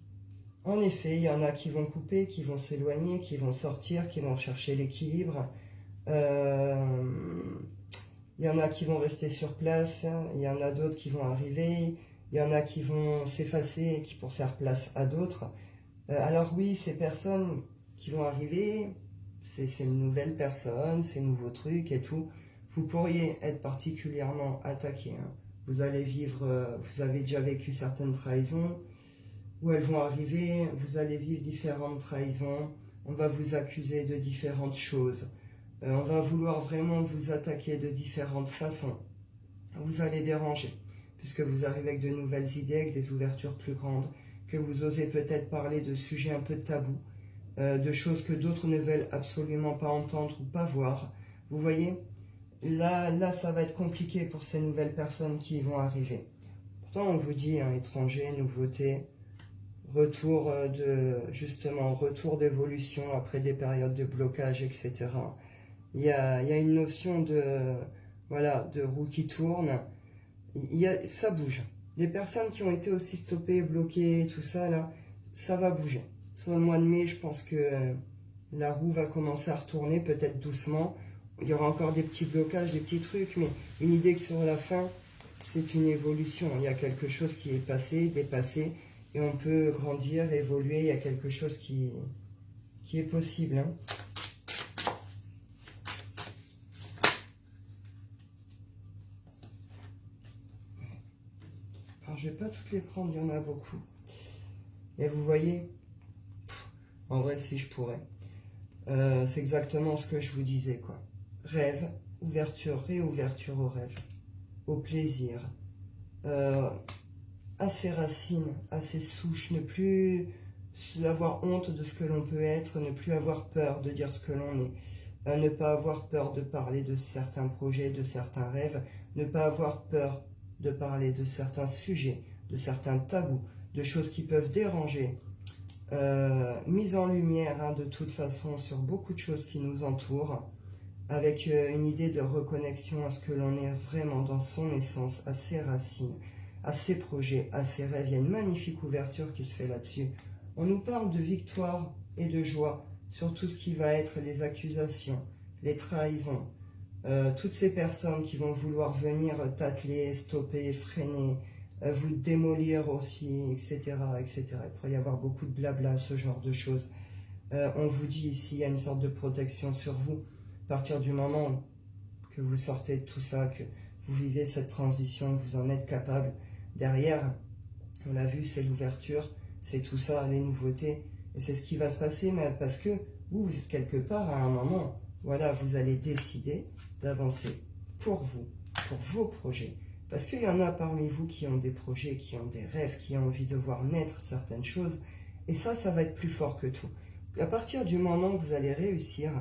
en effet, il y en a qui vont couper, qui vont s'éloigner, qui vont sortir, qui vont chercher l'équilibre. Il y en a qui vont rester sur place, il y en a d'autres qui vont arriver, il y en a qui vont s'effacer pour faire place à d'autres. Alors oui, ces personnes qui vont arriver, ces nouvelles personnes, ces nouveaux trucs et tout, vous pourriez être particulièrement attaqué. Vous allez vivre, vous avez déjà vécu certaines trahisons, où elles vont arriver, vous allez vivre différentes trahisons, on va vous accuser de différentes choses. On va vouloir vraiment vous attaquer de différentes façons. Vous allez déranger, puisque vous arrivez avec de nouvelles idées, avec des ouvertures plus grandes, que vous osez peut-être parler de sujets un peu tabous, de choses que d'autres ne veulent absolument pas entendre ou pas voir. Vous voyez, là, ça va être compliqué pour ces nouvelles personnes qui vont arriver. Pourtant, on vous dit, étranger, nouveauté, retour retour d'évolution après des périodes de blocage, etc. Il y a une notion de roue qui tourne. Ça bouge. Les personnes qui ont été aussi stoppées, bloquées, tout ça, là, ça va bouger. Sur le mois de mai, je pense que la roue va commencer à retourner, peut-être doucement. Il y aura encore des petits blocages, des petits trucs, mais une idée que sur la fin, c'est une évolution. Il y a quelque chose qui est passé, dépassé, et on peut grandir, évoluer. Il y a quelque chose qui est possible. Alors, je ne vais pas toutes les prendre, il y en a beaucoup. Et vous voyez, en vrai, si je pourrais. C'est exactement ce que je vous disais, quoi. Rêve, ouverture, réouverture au rêve, au plaisir, à ses racines, à ses souches, ne plus avoir honte de ce que l'on peut être, ne plus avoir peur de dire ce que l'on est, ne pas avoir peur de parler de certains projets, de certains rêves, ne pas avoir peur de parler de certains sujets, de certains tabous, de choses qui peuvent déranger, mise en lumière de toute façon sur beaucoup de choses qui nous entourent, avec une idée de reconnexion à ce que l'on est vraiment dans son essence, à ses racines, à ses projets, à ses rêves. Il y a une magnifique ouverture qui se fait là-dessus. On nous parle de victoire et de joie sur tout ce qui va être les accusations, les trahisons, toutes ces personnes qui vont vouloir venir tâteler, stopper, freiner, vous démolir aussi, etc., etc. Il pourrait y avoir beaucoup de blabla, ce genre de choses. On vous dit ici, il y a une sorte de protection sur vous. À partir du moment que vous sortez de tout ça, que vous vivez cette transition, vous en êtes capable, derrière, on l'a vu, c'est l'ouverture, c'est tout ça, les nouveautés, et c'est ce qui va se passer, mais parce que vous, quelque part, à un moment, voilà, vous allez décider d'avancer pour vous, pour vos projets. Parce qu'il y en a parmi vous qui ont des projets, qui ont des rêves, qui ont envie de voir naître certaines choses. Et ça va être plus fort que tout. À partir du moment où vous allez réussir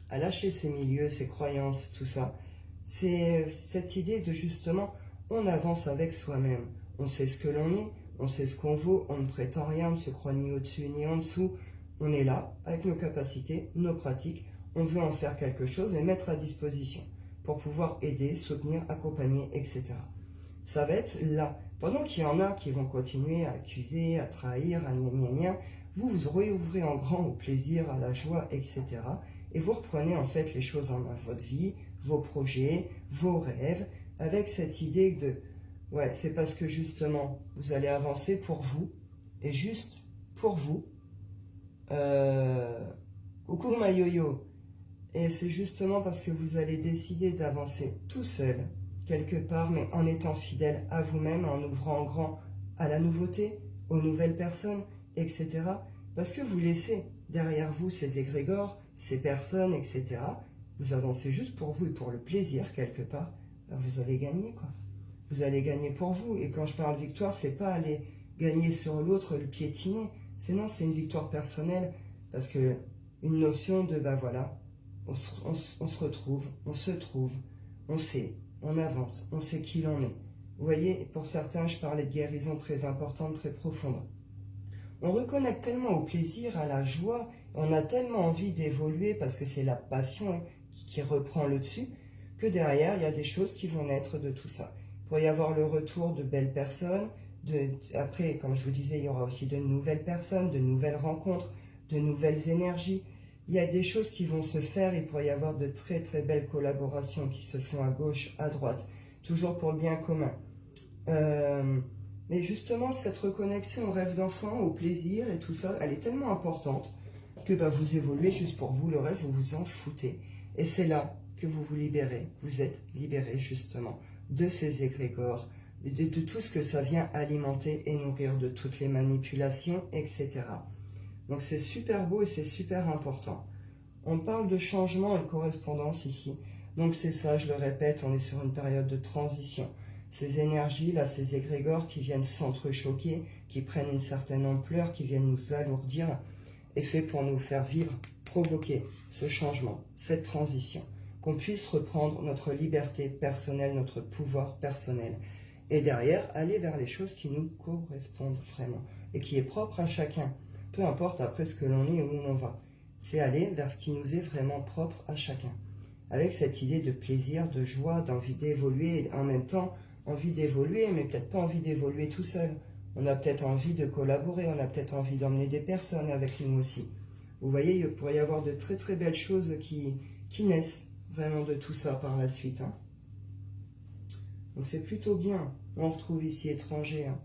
à lâcher ces milieux, ces croyances, tout ça, c'est cette idée de justement, on avance avec soi-même. On sait ce que l'on est, on sait ce qu'on vaut, on ne prétend rien, on ne se croit ni au-dessus ni en dessous. On est là, avec nos capacités, nos pratiques, on veut en faire quelque chose, les mettre à disposition pour pouvoir aider, soutenir, accompagner, etc. Ça va être là. Pendant qu'il y en a qui vont continuer à accuser, à trahir, à gna gna gna, vous vous réouvrez en grand au plaisir, à la joie, etc. Et vous reprenez en fait les choses en main, votre vie, vos projets, vos rêves, avec cette idée de, ouais, c'est parce que justement, vous allez avancer pour vous, et juste pour vous. Coucou ma yo-yo. Et c'est justement parce que vous allez décider d'avancer tout seul, quelque part, mais en étant fidèle à vous-même, en ouvrant grand à la nouveauté, aux nouvelles personnes, etc. Parce que vous laissez derrière vous ces égrégores, ces personnes, etc. Vous avancez juste pour vous et pour le plaisir, quelque part. Ben vous allez gagner, quoi. Vous allez gagner pour vous. Et quand je parle victoire, c'est pas aller gagner sur l'autre, le piétiner. C'est non, c'est une victoire personnelle. Parce que une notion de, ben voilà, on se retrouve, on se trouve, on sait, on avance, on sait qui l'on est. Vous voyez, pour certains, je parlais de guérison très importante, très profonde. On reconnecte tellement au plaisir, à la joie, on a tellement envie d'évoluer parce que c'est la passion qui reprend le dessus, que derrière, il y a des choses qui vont naître de tout ça. Il pourrait y avoir le retour de belles personnes, après, comme je vous disais, il y aura aussi de nouvelles personnes, de nouvelles rencontres, de nouvelles énergies. Il y a des choses qui vont se faire, il pourrait y avoir de très très belles collaborations qui se font à gauche, à droite, toujours pour le bien commun. Mais justement, cette reconnexion au rêve d'enfant, au plaisir et tout ça, elle est tellement importante que bah, vous évoluez juste pour vous, le reste, vous vous en foutez. Et c'est là que vous vous libérez, vous êtes libéré justement de ces égrégores, de tout ce que ça vient alimenter et nourrir, de toutes les manipulations, etc. Donc c'est super beau et c'est super important. On parle de changement et de correspondance ici. Donc c'est ça, je le répète, on est sur une période de transition. Ces énergies, là, ces égrégores qui viennent s'entrechoquer, qui prennent une certaine ampleur, qui viennent nous alourdir, est fait pour nous faire vivre, provoquer ce changement, cette transition. Qu'on puisse reprendre notre liberté personnelle, notre pouvoir personnel. Et derrière, aller vers les choses qui nous correspondent vraiment et qui est propre à chacun. Peu importe après ce que l'on est et où l'on va. C'est aller vers ce qui nous est vraiment propre à chacun. Avec cette idée de plaisir, de joie, d'envie d'évoluer, et en même temps, envie d'évoluer, mais peut-être pas envie d'évoluer tout seul. On a peut-être envie de collaborer, on a peut-être envie d'emmener des personnes avec nous aussi. Vous voyez, il pourrait y avoir de très très belles choses qui naissent vraiment de tout ça par la suite. Hein. Donc c'est plutôt bien. On retrouve ici étranger. Hein.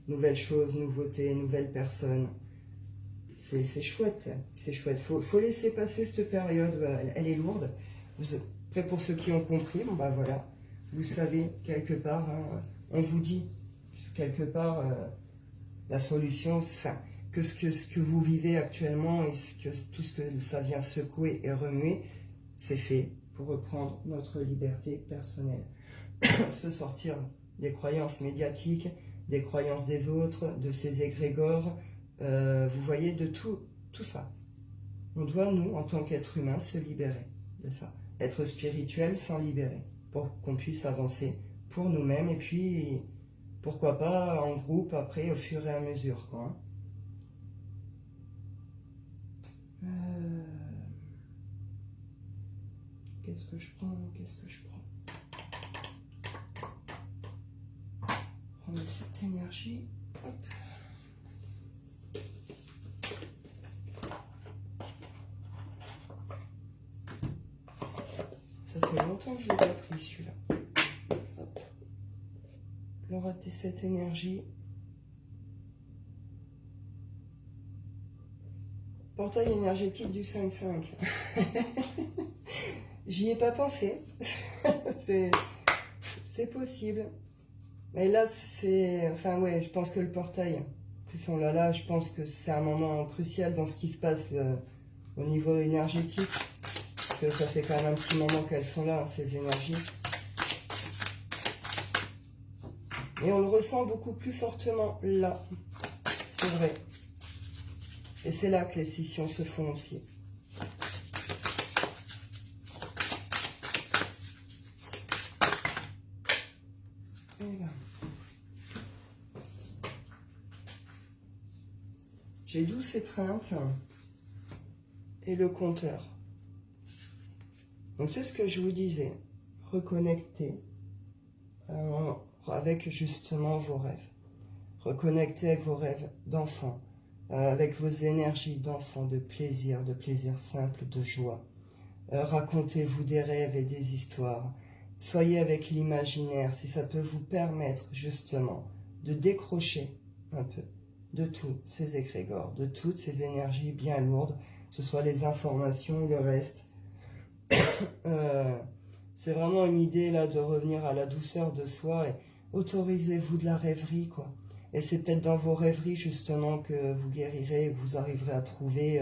Nouvelles choses, nouveautés, nouvelles personnes. C'est chouette, c'est chouette. Faut laisser passer cette période, elle est lourde. Après, pour ceux qui ont compris, bon bah voilà, vous savez, quelque part, hein, on vous dit, quelque part, la solution, enfin, que ce que vous vivez actuellement et tout ce que ça vient secouer et remuer, c'est fait pour reprendre notre liberté personnelle. Se sortir des croyances médiatiques, des croyances des autres, de ces égrégores, vous voyez, de tout ça. On doit, nous, en tant qu'être humain, se libérer de ça. Être spirituel, s'en libérer, pour qu'on puisse avancer pour nous-mêmes, et puis, pourquoi pas, en groupe, après, au fur et à mesure, quoi. Qu'est-ce que je prends? Prendre cette énergie, hop. Ça fait longtemps que je l'ai pas pris celui-là. Hop. L'aura de cette énergie. Portail énergétique du 5-5. J'y ai pas pensé. C'est possible. Mais là, c'est... Enfin, ouais, je pense que le portail... En plus, on l'a là, je pense que c'est un moment crucial dans ce qui se passe au niveau énergétique. Parce que ça fait quand même un petit moment qu'elles sont là, ces énergies. Et on le ressent beaucoup plus fortement là. C'est vrai. Et c'est là que les scissions se font aussi. J'ai douce étreinte et le compteur. Donc c'est ce que je vous disais. Reconnecter avec justement vos rêves. Reconnecter avec vos rêves d'enfant, avec vos énergies d'enfant, de plaisir simple, de joie. Racontez-vous des rêves et des histoires. Soyez avec l'imaginaire, si ça peut vous permettre justement de décrocher un peu de tous ces égrégores, de toutes ces énergies bien lourdes, que ce soit les informations ou le reste. C'est vraiment une idée là de revenir à la douceur de soi et autorisez-vous de la rêverie, quoi. Et c'est peut-être dans vos rêveries justement que vous guérirez, que vous arriverez à trouver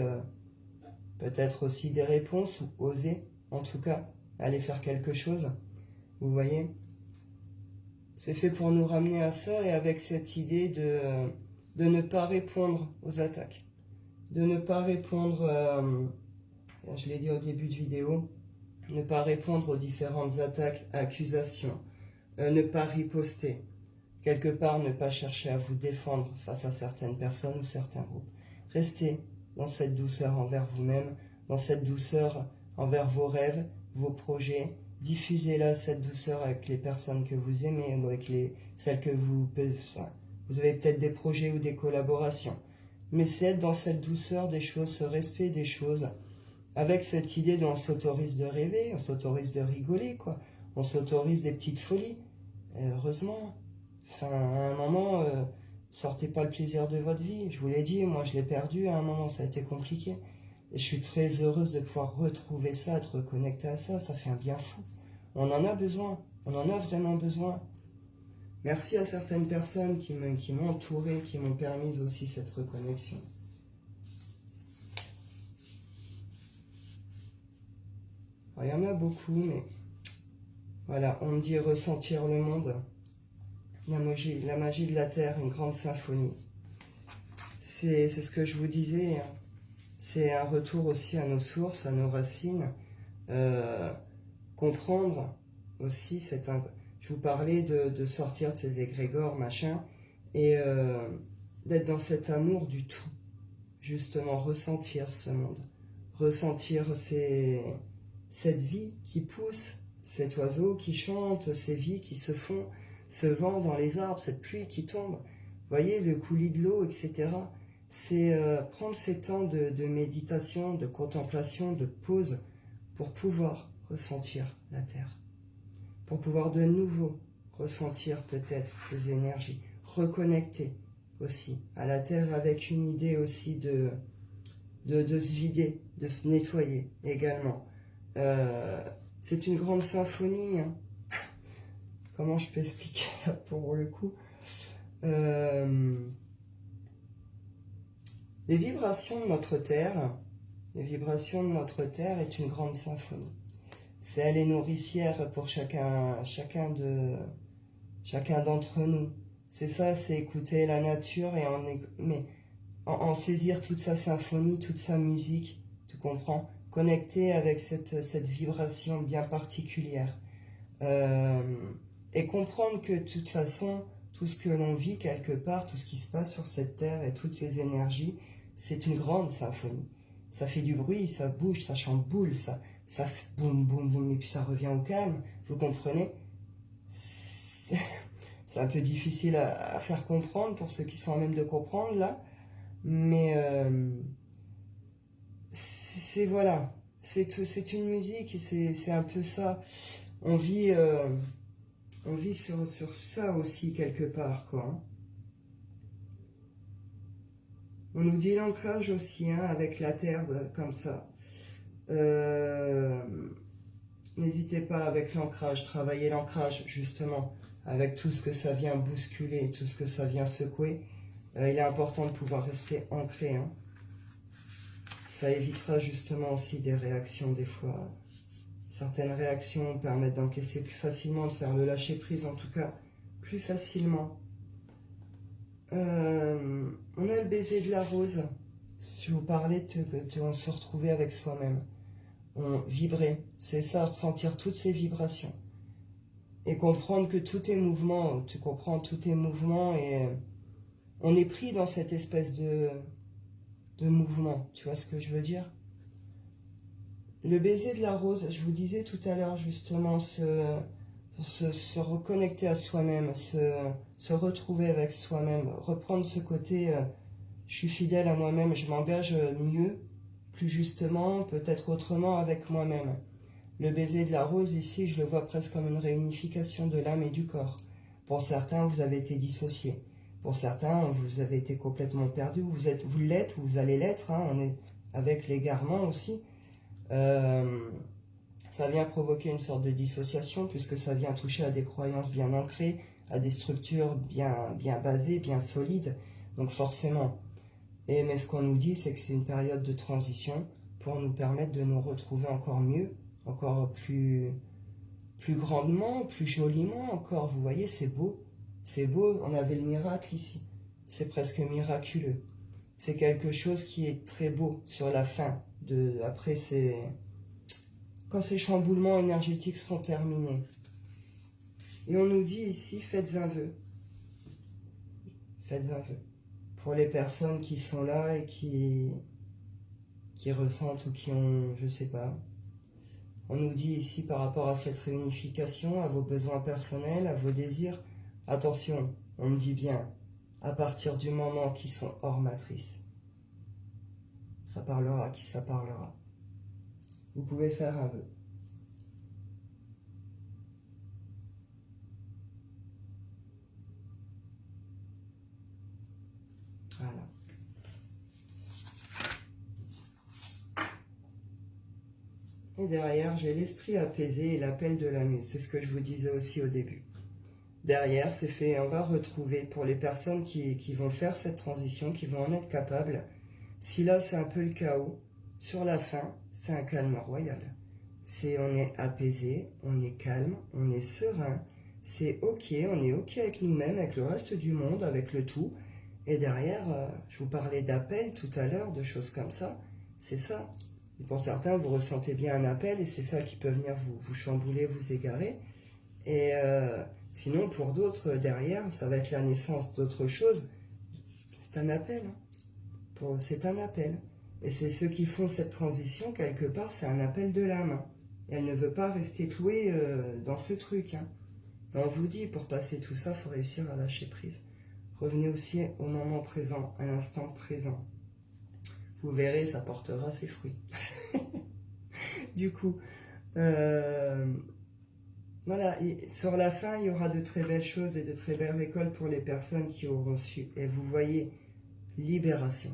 peut-être aussi des réponses, ou oser en tout cas aller faire quelque chose. Vous voyez, c'est fait pour nous ramener à ça, et avec cette idée de ne pas répondre aux attaques, de ne pas répondre, je l'ai dit au début de vidéo, ne pas répondre aux différentes attaques, accusations, ne pas riposter, quelque part ne pas chercher à vous défendre face à certaines personnes ou certains groupes. Restez dans cette douceur envers vous-même, dans cette douceur envers vos rêves, vos projets. Diffusez-la, cette douceur, avec les personnes que vous aimez, avec celles que vous avez peut-être des projets ou des collaborations. Mais c'est être dans cette douceur des choses, ce respect des choses, avec cette idée d'on s'autorise de rêver, on s'autorise de rigoler, quoi. On s'autorise des petites folies. Heureusement. Enfin, à un moment, sortez pas le plaisir de votre vie. Je vous l'ai dit, moi je l'ai perdu à un moment, ça a été compliqué. Et je suis très heureuse de pouvoir retrouver ça, être reconnectée à ça, ça fait un bien fou. On en a besoin, on en a vraiment besoin. Merci à certaines personnes qui m'ont entouré, qui m'ont permis aussi cette reconnexion. Alors, il y en a beaucoup, mais voilà, on me dit ressentir le monde. La magie de la Terre, une grande symphonie. C'est ce que je vous disais, hein. C'est un retour aussi à nos sources, à nos racines. Comprendre aussi, je vous parlais de sortir de ces égrégores, machin, et d'être dans cet amour du tout. Justement, ressentir ce monde. Ressentir cette vie qui pousse, cet oiseau qui chante, ces vies qui se font, ce vent dans les arbres, cette pluie qui tombe. Vous voyez, le coulis de l'eau, etc. C'est prendre ces temps de méditation, de contemplation, de pause, pour pouvoir ressentir la Terre. Pour pouvoir de nouveau ressentir peut-être ces énergies. Reconnecter aussi à la Terre, avec une idée aussi de se vider, de se nettoyer également. C'est une grande symphonie, hein. Comment je peux expliquer là pour le coup, les vibrations de notre Terre, est une grande symphonie. C'est elle est nourricière pour chacun d'entre nous. C'est ça, c'est écouter la nature et en saisir toute sa symphonie, toute sa musique, tu comprends? Connecter avec cette vibration bien particulière. Et comprendre que de toute façon, tout ce que l'on vit quelque part, tout ce qui se passe sur cette terre et toutes ces énergies, c'est une grande symphonie. Ça fait du bruit, ça bouge, ça chamboule, ça fait boum, boum, boum, et puis ça revient au calme, vous comprenez? C'est un peu difficile à faire comprendre pour ceux qui sont à même de comprendre là, mais voilà, c'est une musique et c'est un peu ça. On vit sur ça aussi quelque part, quoi. Hein. On nous dit l'ancrage aussi, hein, avec la terre, comme ça. N'hésitez pas avec l'ancrage, travaillez l'ancrage, justement, avec tout ce que ça vient bousculer, tout ce que ça vient secouer. Il est important de pouvoir rester ancré, hein. Ça évitera justement aussi des réactions, des fois. Certaines réactions permettent d'encaisser plus facilement, de faire le lâcher-prise, en tout cas, plus facilement. On a le baiser de la rose. Si vous parlez de se retrouver avec soi-même. On vibrer, c'est ça, ressentir toutes ces vibrations. Et comprendre que tout est mouvement, tu comprends, tout est mouvement et on est pris dans cette espèce de mouvement, tu vois ce que je veux dire? Le baiser de la rose, je vous disais tout à l'heure justement, se reconnecter à soi-même, se retrouver avec soi-même, reprendre ce côté je suis fidèle à moi-même, je m'engage mieux, plus justement, peut-être autrement avec moi-même. Le baiser de la rose ici, je le vois presque comme une réunification de l'âme et du corps. Pour certains, vous avez été dissociés. Pour certains, vous avez été complètement perdu. Vous l'êtes, vous allez l'être. Hein, on est avec l'égarement aussi. Ça vient provoquer une sorte de dissociation puisque ça vient toucher à des croyances bien ancrées, à des structures bien basées, bien solides. Donc forcément. Mais ce qu'on nous dit, c'est que c'est une période de transition pour nous permettre de nous retrouver encore mieux, encore plus grandement, plus joliment encore. Vous voyez, c'est beau. C'est beau, on avait le miracle ici. C'est presque miraculeux. C'est quelque chose qui est très beau sur la fin. Après, quand ces chamboulements énergétiques seront terminés. Et on nous dit ici, faites un vœu. Faites un vœu. Pour les personnes qui sont là et qui ressentent ou qui ont, je sais pas. On nous dit ici par rapport à cette réunification, à vos besoins personnels, à vos désirs, attention, on me dit bien, à partir du moment qu'ils sont hors matrice. Ça parlera à qui ça parlera. Vous pouvez faire un vœu. Voilà. Et derrière, j'ai l'esprit apaisé et l'appel de la muse. C'est ce que je vous disais aussi au début. Derrière, c'est fait, on va retrouver pour les personnes qui vont faire cette transition, qui vont en être capables. Si là, c'est un peu le chaos, sur la fin, c'est un calme royal. On est apaisé, on est calme, on est serein. C'est ok, on est ok avec nous-mêmes, avec le reste du monde, avec le tout. Et derrière, je vous parlais d'appel tout à l'heure, de choses comme ça. C'est ça. Et pour certains, vous ressentez bien un appel et c'est ça qui peut venir vous chambouler, vous égarer. Et sinon, pour d'autres, derrière, ça va être la naissance d'autre chose. C'est un appel. Hein. C'est un appel. Et c'est ceux qui font cette transition, quelque part, c'est un appel de l'âme. Hein. Elle ne veut pas rester clouée dans ce truc. Hein. Et on vous dit, pour passer tout ça, il faut réussir à lâcher prise. Revenez aussi au moment présent, à l'instant présent. Vous verrez, ça portera ses fruits. Du coup, voilà, et sur la fin, il y aura de très belles choses et de très belles récoltes pour les personnes qui auront su. Et vous voyez, libération.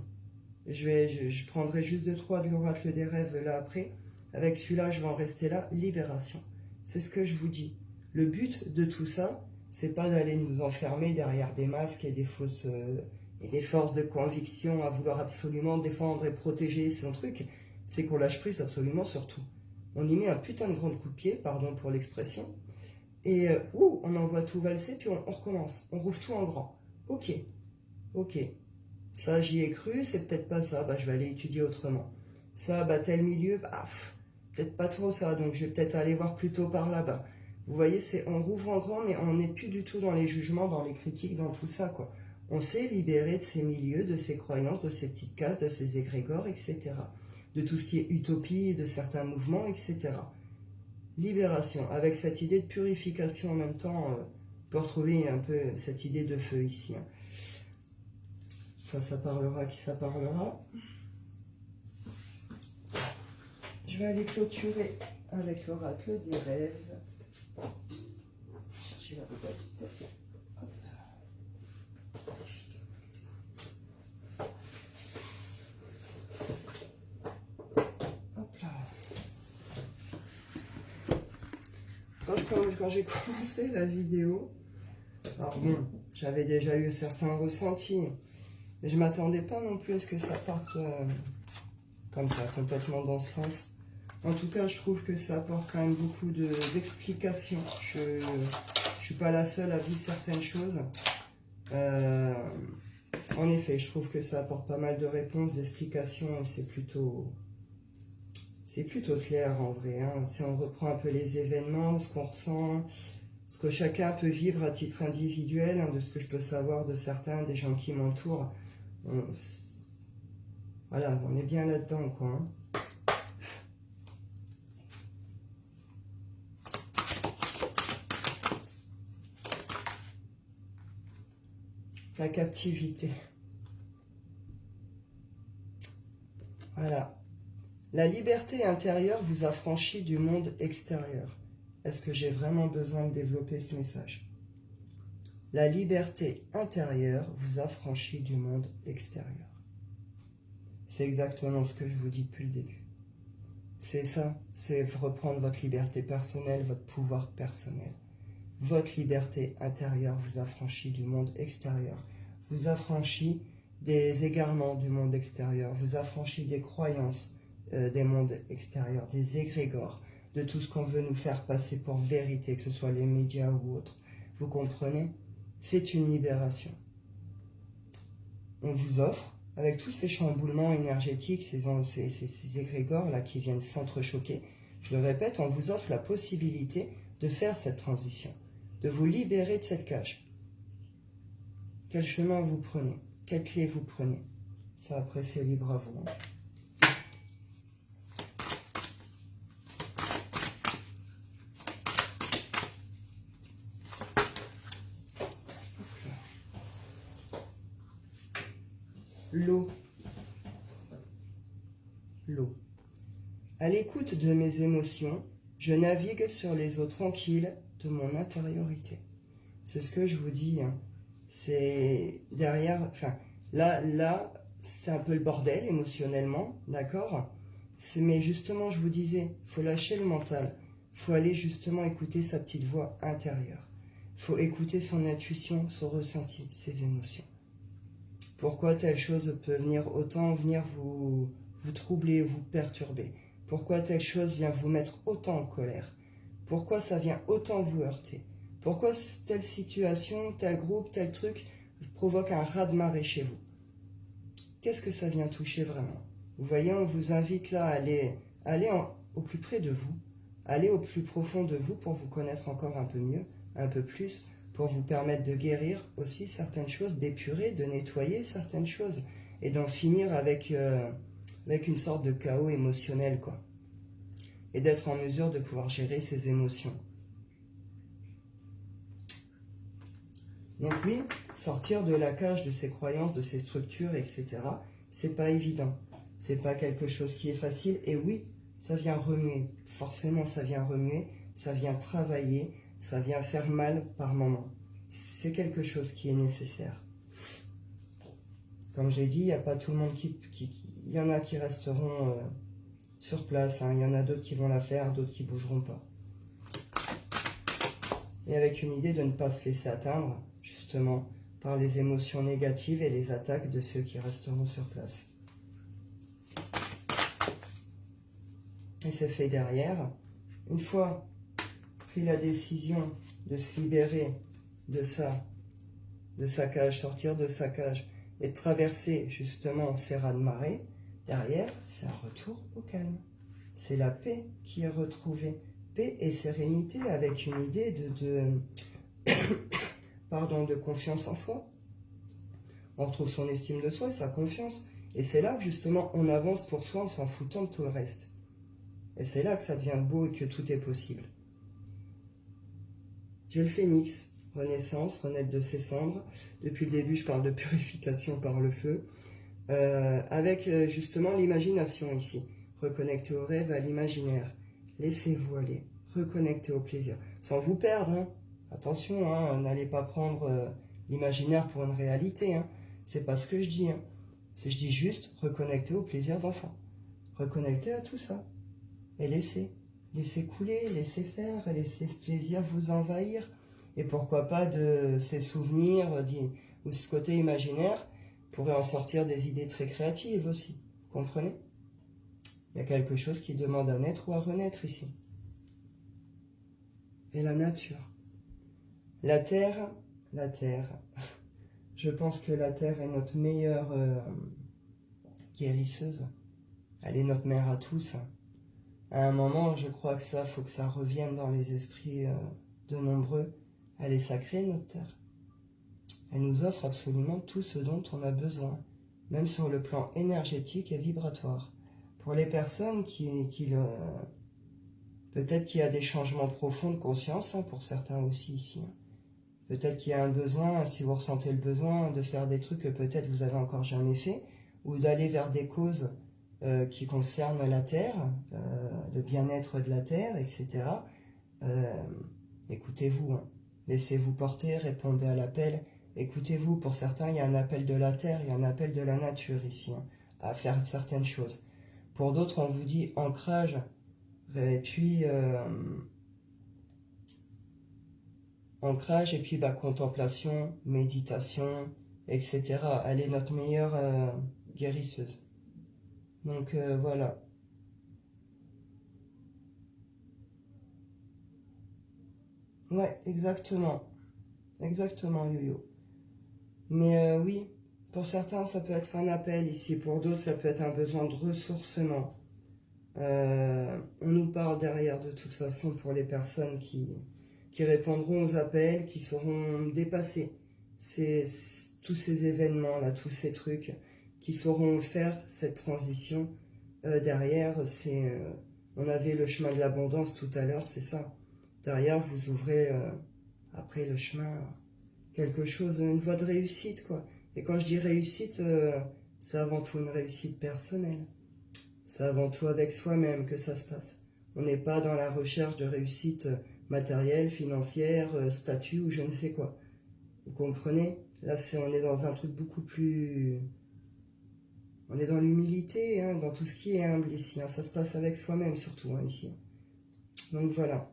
Je prendrai juste 2-3 de l'oracle des rêves là après. Avec celui-là, je vais en rester là. Libération. C'est ce que je vous dis. Le but de tout ça, c'est pas d'aller nous enfermer derrière des masques et des fausses et des forces de conviction à vouloir absolument défendre et protéger son truc. C'est qu'on lâche prise absolument sur tout. On y met un putain de grand coup de pied, pardon pour l'expression, et on envoie tout valser, puis on recommence. On rouvre tout en grand. Ok, ok. Ça, j'y ai cru, c'est peut-être pas ça, bah je vais aller étudier autrement. Ça, bah tel milieu, bah peut-être pas trop ça, donc je vais peut-être aller voir plutôt par là-bas. Vous voyez, on rouvre en grand, mais on n'est plus du tout dans les jugements, dans les critiques, dans tout ça, quoi. On s'est libéré de ces milieux, de ces croyances, de ces petites cases, de ces égrégores, etc. De tout ce qui est utopie, de certains mouvements, etc. Libération, avec cette idée de purification en même temps, on peut retrouver un peu cette idée de feu ici. Hein. Ça parlera qui ça parlera. je vais aller clôturer avec l'oracle des rêves. Chercher la bobette. Hop là. Quand j'ai commencé la vidéo, alors bon, j'avais déjà eu certains ressentis, mais je m'attendais pas non plus à ce que ça parte comme ça, complètement dans ce sens. En tout cas, je trouve que ça apporte quand même beaucoup d'explications. Je suis pas la seule à vivre certaines choses. En effet, je trouve que ça apporte pas mal de réponses, d'explications, et c'est plutôt clair en vrai. Hein. Si on reprend un peu les événements, ce qu'on ressent, ce que chacun peut vivre à titre individuel, hein, de ce que je peux savoir de certains, des gens qui m'entourent, voilà, on est bien là-dedans, quoi. Hein. La captivité. Voilà. La liberté intérieure vous affranchit du monde extérieur. Est-ce que j'ai vraiment besoin de développer ce message? La liberté intérieure vous affranchit du monde extérieur. C'est exactement ce que je vous dis depuis le début. C'est ça, c'est reprendre votre liberté personnelle, votre pouvoir personnel. Votre liberté intérieure vous affranchit du monde extérieur, vous affranchit des égarements du monde extérieur, vous affranchit des croyances des mondes extérieurs, des égrégores, de tout ce qu'on veut nous faire passer pour vérité, que ce soit les médias ou autres. Vous comprenez? C'est une libération. On vous offre, avec tous ces chamboulements énergétiques, ces égrégores-là qui viennent s'entrechoquer, je le répète, on vous offre la possibilité de faire cette transition, de vous libérer de cette cage. Quel chemin vous prenez? Quelle clé vous prenez? Ça, après, c'est libre à vous. L'eau. L'eau. À l'écoute de mes émotions, je navigue sur les eaux tranquilles de mon intériorité. C'est ce que je vous dis. Hein. C'est derrière... Enfin, là, c'est un peu le bordel émotionnellement, d'accord? Mais justement, je vous disais, il faut lâcher le mental. Il faut aller justement écouter sa petite voix intérieure. Il faut écouter son intuition, son ressenti, ses émotions. Pourquoi telle chose peut autant venir vous troubler, vous perturber? Pourquoi telle chose vient vous mettre autant en colère? Pourquoi ça vient autant vous heurter? Pourquoi telle situation, tel groupe, tel truc provoque un raz-de-marée chez vous? Qu'est-ce que ça vient toucher vraiment? Vous voyez, on vous invite là à aller au plus près de vous, aller au plus profond de vous pour vous connaître encore un peu mieux, un peu plus, pour vous permettre de guérir aussi certaines choses, d'épurer, de nettoyer certaines choses, et d'en finir avec une sorte de chaos émotionnel, quoi. Et d'être en mesure de pouvoir gérer ses émotions. Donc oui, sortir de la cage de ses croyances, de ses structures, etc., c'est pas évident. C'est pas quelque chose qui est facile, et oui, ça vient remuer. Forcément, ça vient remuer, ça vient travailler, ça vient faire mal par moments. C'est quelque chose qui est nécessaire. Comme j'ai dit, il n'y a pas tout le monde il y en a qui resteront sur place, hein. Il y en a d'autres qui vont la faire, d'autres qui ne bougeront pas. Et avec une idée de ne pas se laisser atteindre, justement, par les émotions négatives et les attaques de ceux qui resteront sur place. Et c'est fait derrière. Une fois pris la décision de se libérer de sa cage, sortir de sa cage et de traverser justement ces raz-de-marée, derrière, c'est un retour au calme. C'est la paix qui est retrouvée. Paix et sérénité avec une idée de confiance en soi. On retrouve son estime de soi et sa confiance. Et c'est là que justement on avance pour soi en s'en foutant de tout le reste. Et c'est là que ça devient beau et que tout est possible. J'ai le phénix, renaissance, renaître de ses cendres. Depuis le début, je parle de purification par le feu. Avec justement l'imagination ici. reconnecter au rêve, à l'imaginaire. Laissez-vous aller, reconnecter au plaisir, sans vous perdre, hein. Attention, hein, n'allez pas prendre l'imaginaire pour une réalité, hein. C'est pas ce que je dis, hein. Je dis juste reconnecter au plaisir d'enfant. Reconnecter à tout ça. Et laissez couler, laissez faire, laissez ce plaisir vous envahir. Et pourquoi pas de ces souvenirs ou ce côté imaginaire pourrait en sortir des idées très créatives aussi. Vous comprenez? Il y a quelque chose qui demande à naître ou à renaître ici. Et la nature. La terre. Je pense que la terre est notre meilleure guérisseuse. Elle est notre mère à tous. À un moment, je crois que ça, faut que ça revienne dans les esprits de nombreux. Elle est sacrée, notre terre. Elle nous offre absolument tout ce dont on a besoin, même sur le plan énergétique et vibratoire. Pour les personnes peut-être qu'il y a des changements profonds de conscience, hein, pour certains aussi ici. Hein. Peut-être qu'il y a un besoin, si vous ressentez le besoin, de faire des trucs que peut-être vous avez encore jamais fait, ou d'aller vers des causes qui concernent la Terre, le bien-être de la Terre, etc. Écoutez-vous, hein. Laissez-vous porter, répondez à l'appel. Écoutez-vous, pour certains, il y a un appel de la Terre, il y a un appel de la nature ici, hein, à faire certaines choses. Pour d'autres, on vous dit ancrage, et puis contemplation, méditation, etc. Elle est notre meilleure guérisseuse. Donc voilà. Ouais, exactement. Exactement, Yo-Yo. Mais oui, pour certains, ça peut être un appel ici. Pour d'autres, ça peut être un besoin de ressourcement. On nous parle derrière de toute façon pour les personnes qui répondront aux appels, qui sauront dépasser tous ces événements-là, tous ces trucs, qui sauront faire cette transition. Derrière, on avait le chemin de l'abondance tout à l'heure, c'est ça. Derrière, vous ouvrez, après le chemin, quelque chose, une voie de réussite, quoi. Et quand je dis réussite, c'est avant tout une réussite personnelle. C'est avant tout avec soi-même que ça se passe. On n'est pas dans la recherche de réussite matérielle, financière, statut ou je ne sais quoi. Vous comprenez? Là, on est dans un truc beaucoup plus... On est dans l'humilité, hein, dans tout ce qui est humble ici. Hein. Ça se passe avec soi-même surtout, hein, ici. Donc voilà.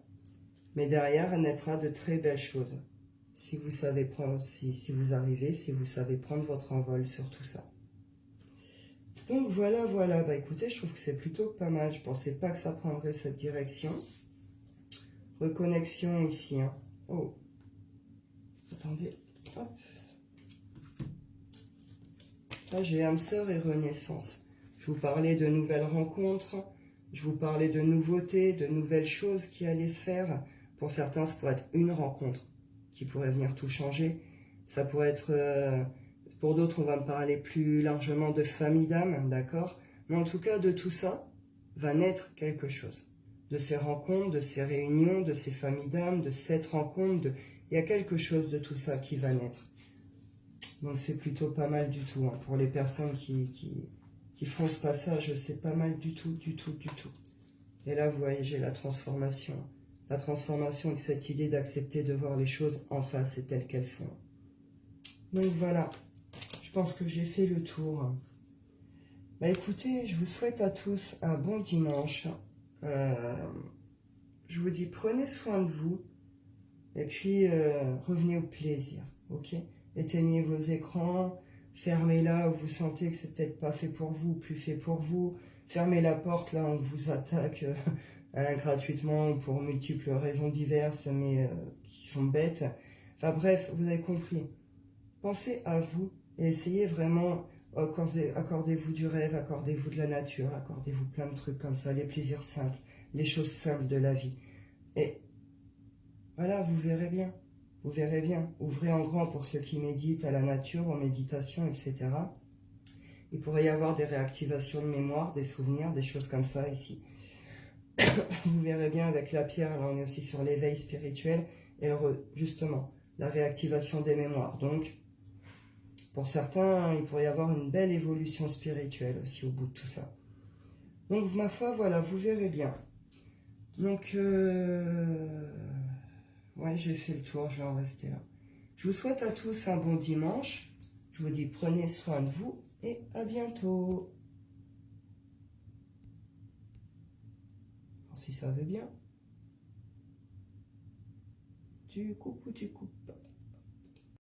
Mais derrière, naîtra de très belles choses. Si vous savez prendre, si vous arrivez, si vous savez prendre votre envol sur tout ça. Donc voilà. Bah écoutez, je trouve que c'est plutôt pas mal. Je pensais pas que ça prendrait cette direction. Reconnexion ici. Hein. Oh. Attendez. Hop. Là, j'ai âme sœur et renaissance. Je vous parlais de nouvelles rencontres. Je vous parlais de nouveautés, de nouvelles choses qui allaient se faire. Pour certains, ça pourrait être une rencontre qui pourrait venir tout changer. Ça pourrait être... pour d'autres, on va me parler plus largement de famille d'âme, d'accord? Mais en tout cas, de tout ça, va naître quelque chose. De ces rencontres, de ces réunions, de ces familles d'âme, de cette rencontre, il y a quelque chose de tout ça qui va naître. Donc c'est plutôt pas mal du tout. Hein. Pour les personnes qui font ce passage, c'est pas mal du tout. Et là, vous voyez, j'ai la transformation. La transformation avec cette idée d'accepter de voir les choses en face et telles qu'elles sont. Donc voilà, je pense que j'ai fait le tour. Bah écoutez, je vous souhaite à tous un bon dimanche. Je vous dis, prenez soin de vous. Et puis, revenez au plaisir, ok? Éteignez vos écrans, fermez là où vous sentez que c'est peut-être pas fait pour vous, plus fait pour vous. Fermez la porte là où on vous attaque gratuitement pour multiples raisons diverses, mais qui sont bêtes. Enfin bref, vous avez compris. Pensez à vous et essayez vraiment, accordez-vous du rêve, accordez-vous de la nature, accordez-vous plein de trucs comme ça, les plaisirs simples, les choses simples de la vie. Et voilà, vous verrez bien. Vous verrez bien. Ouvrez en grand pour ceux qui méditent à la nature, aux méditations, etc. Il pourrait y avoir des réactivations de mémoire, des souvenirs, des choses comme ça ici. Vous verrez bien avec la pierre, là on est aussi sur l'éveil spirituel et justement la réactivation des mémoires. Donc, pour certains, il pourrait y avoir une belle évolution spirituelle aussi au bout de tout ça. Donc, ma foi, voilà, vous verrez bien. Donc, ouais, j'ai fait le tour, je vais en rester là. Je vous souhaite à tous un bon dimanche. Je vous dis prenez soin de vous et à bientôt. Alors, si ça veut bien. Tu coupes ou tu coupes pas?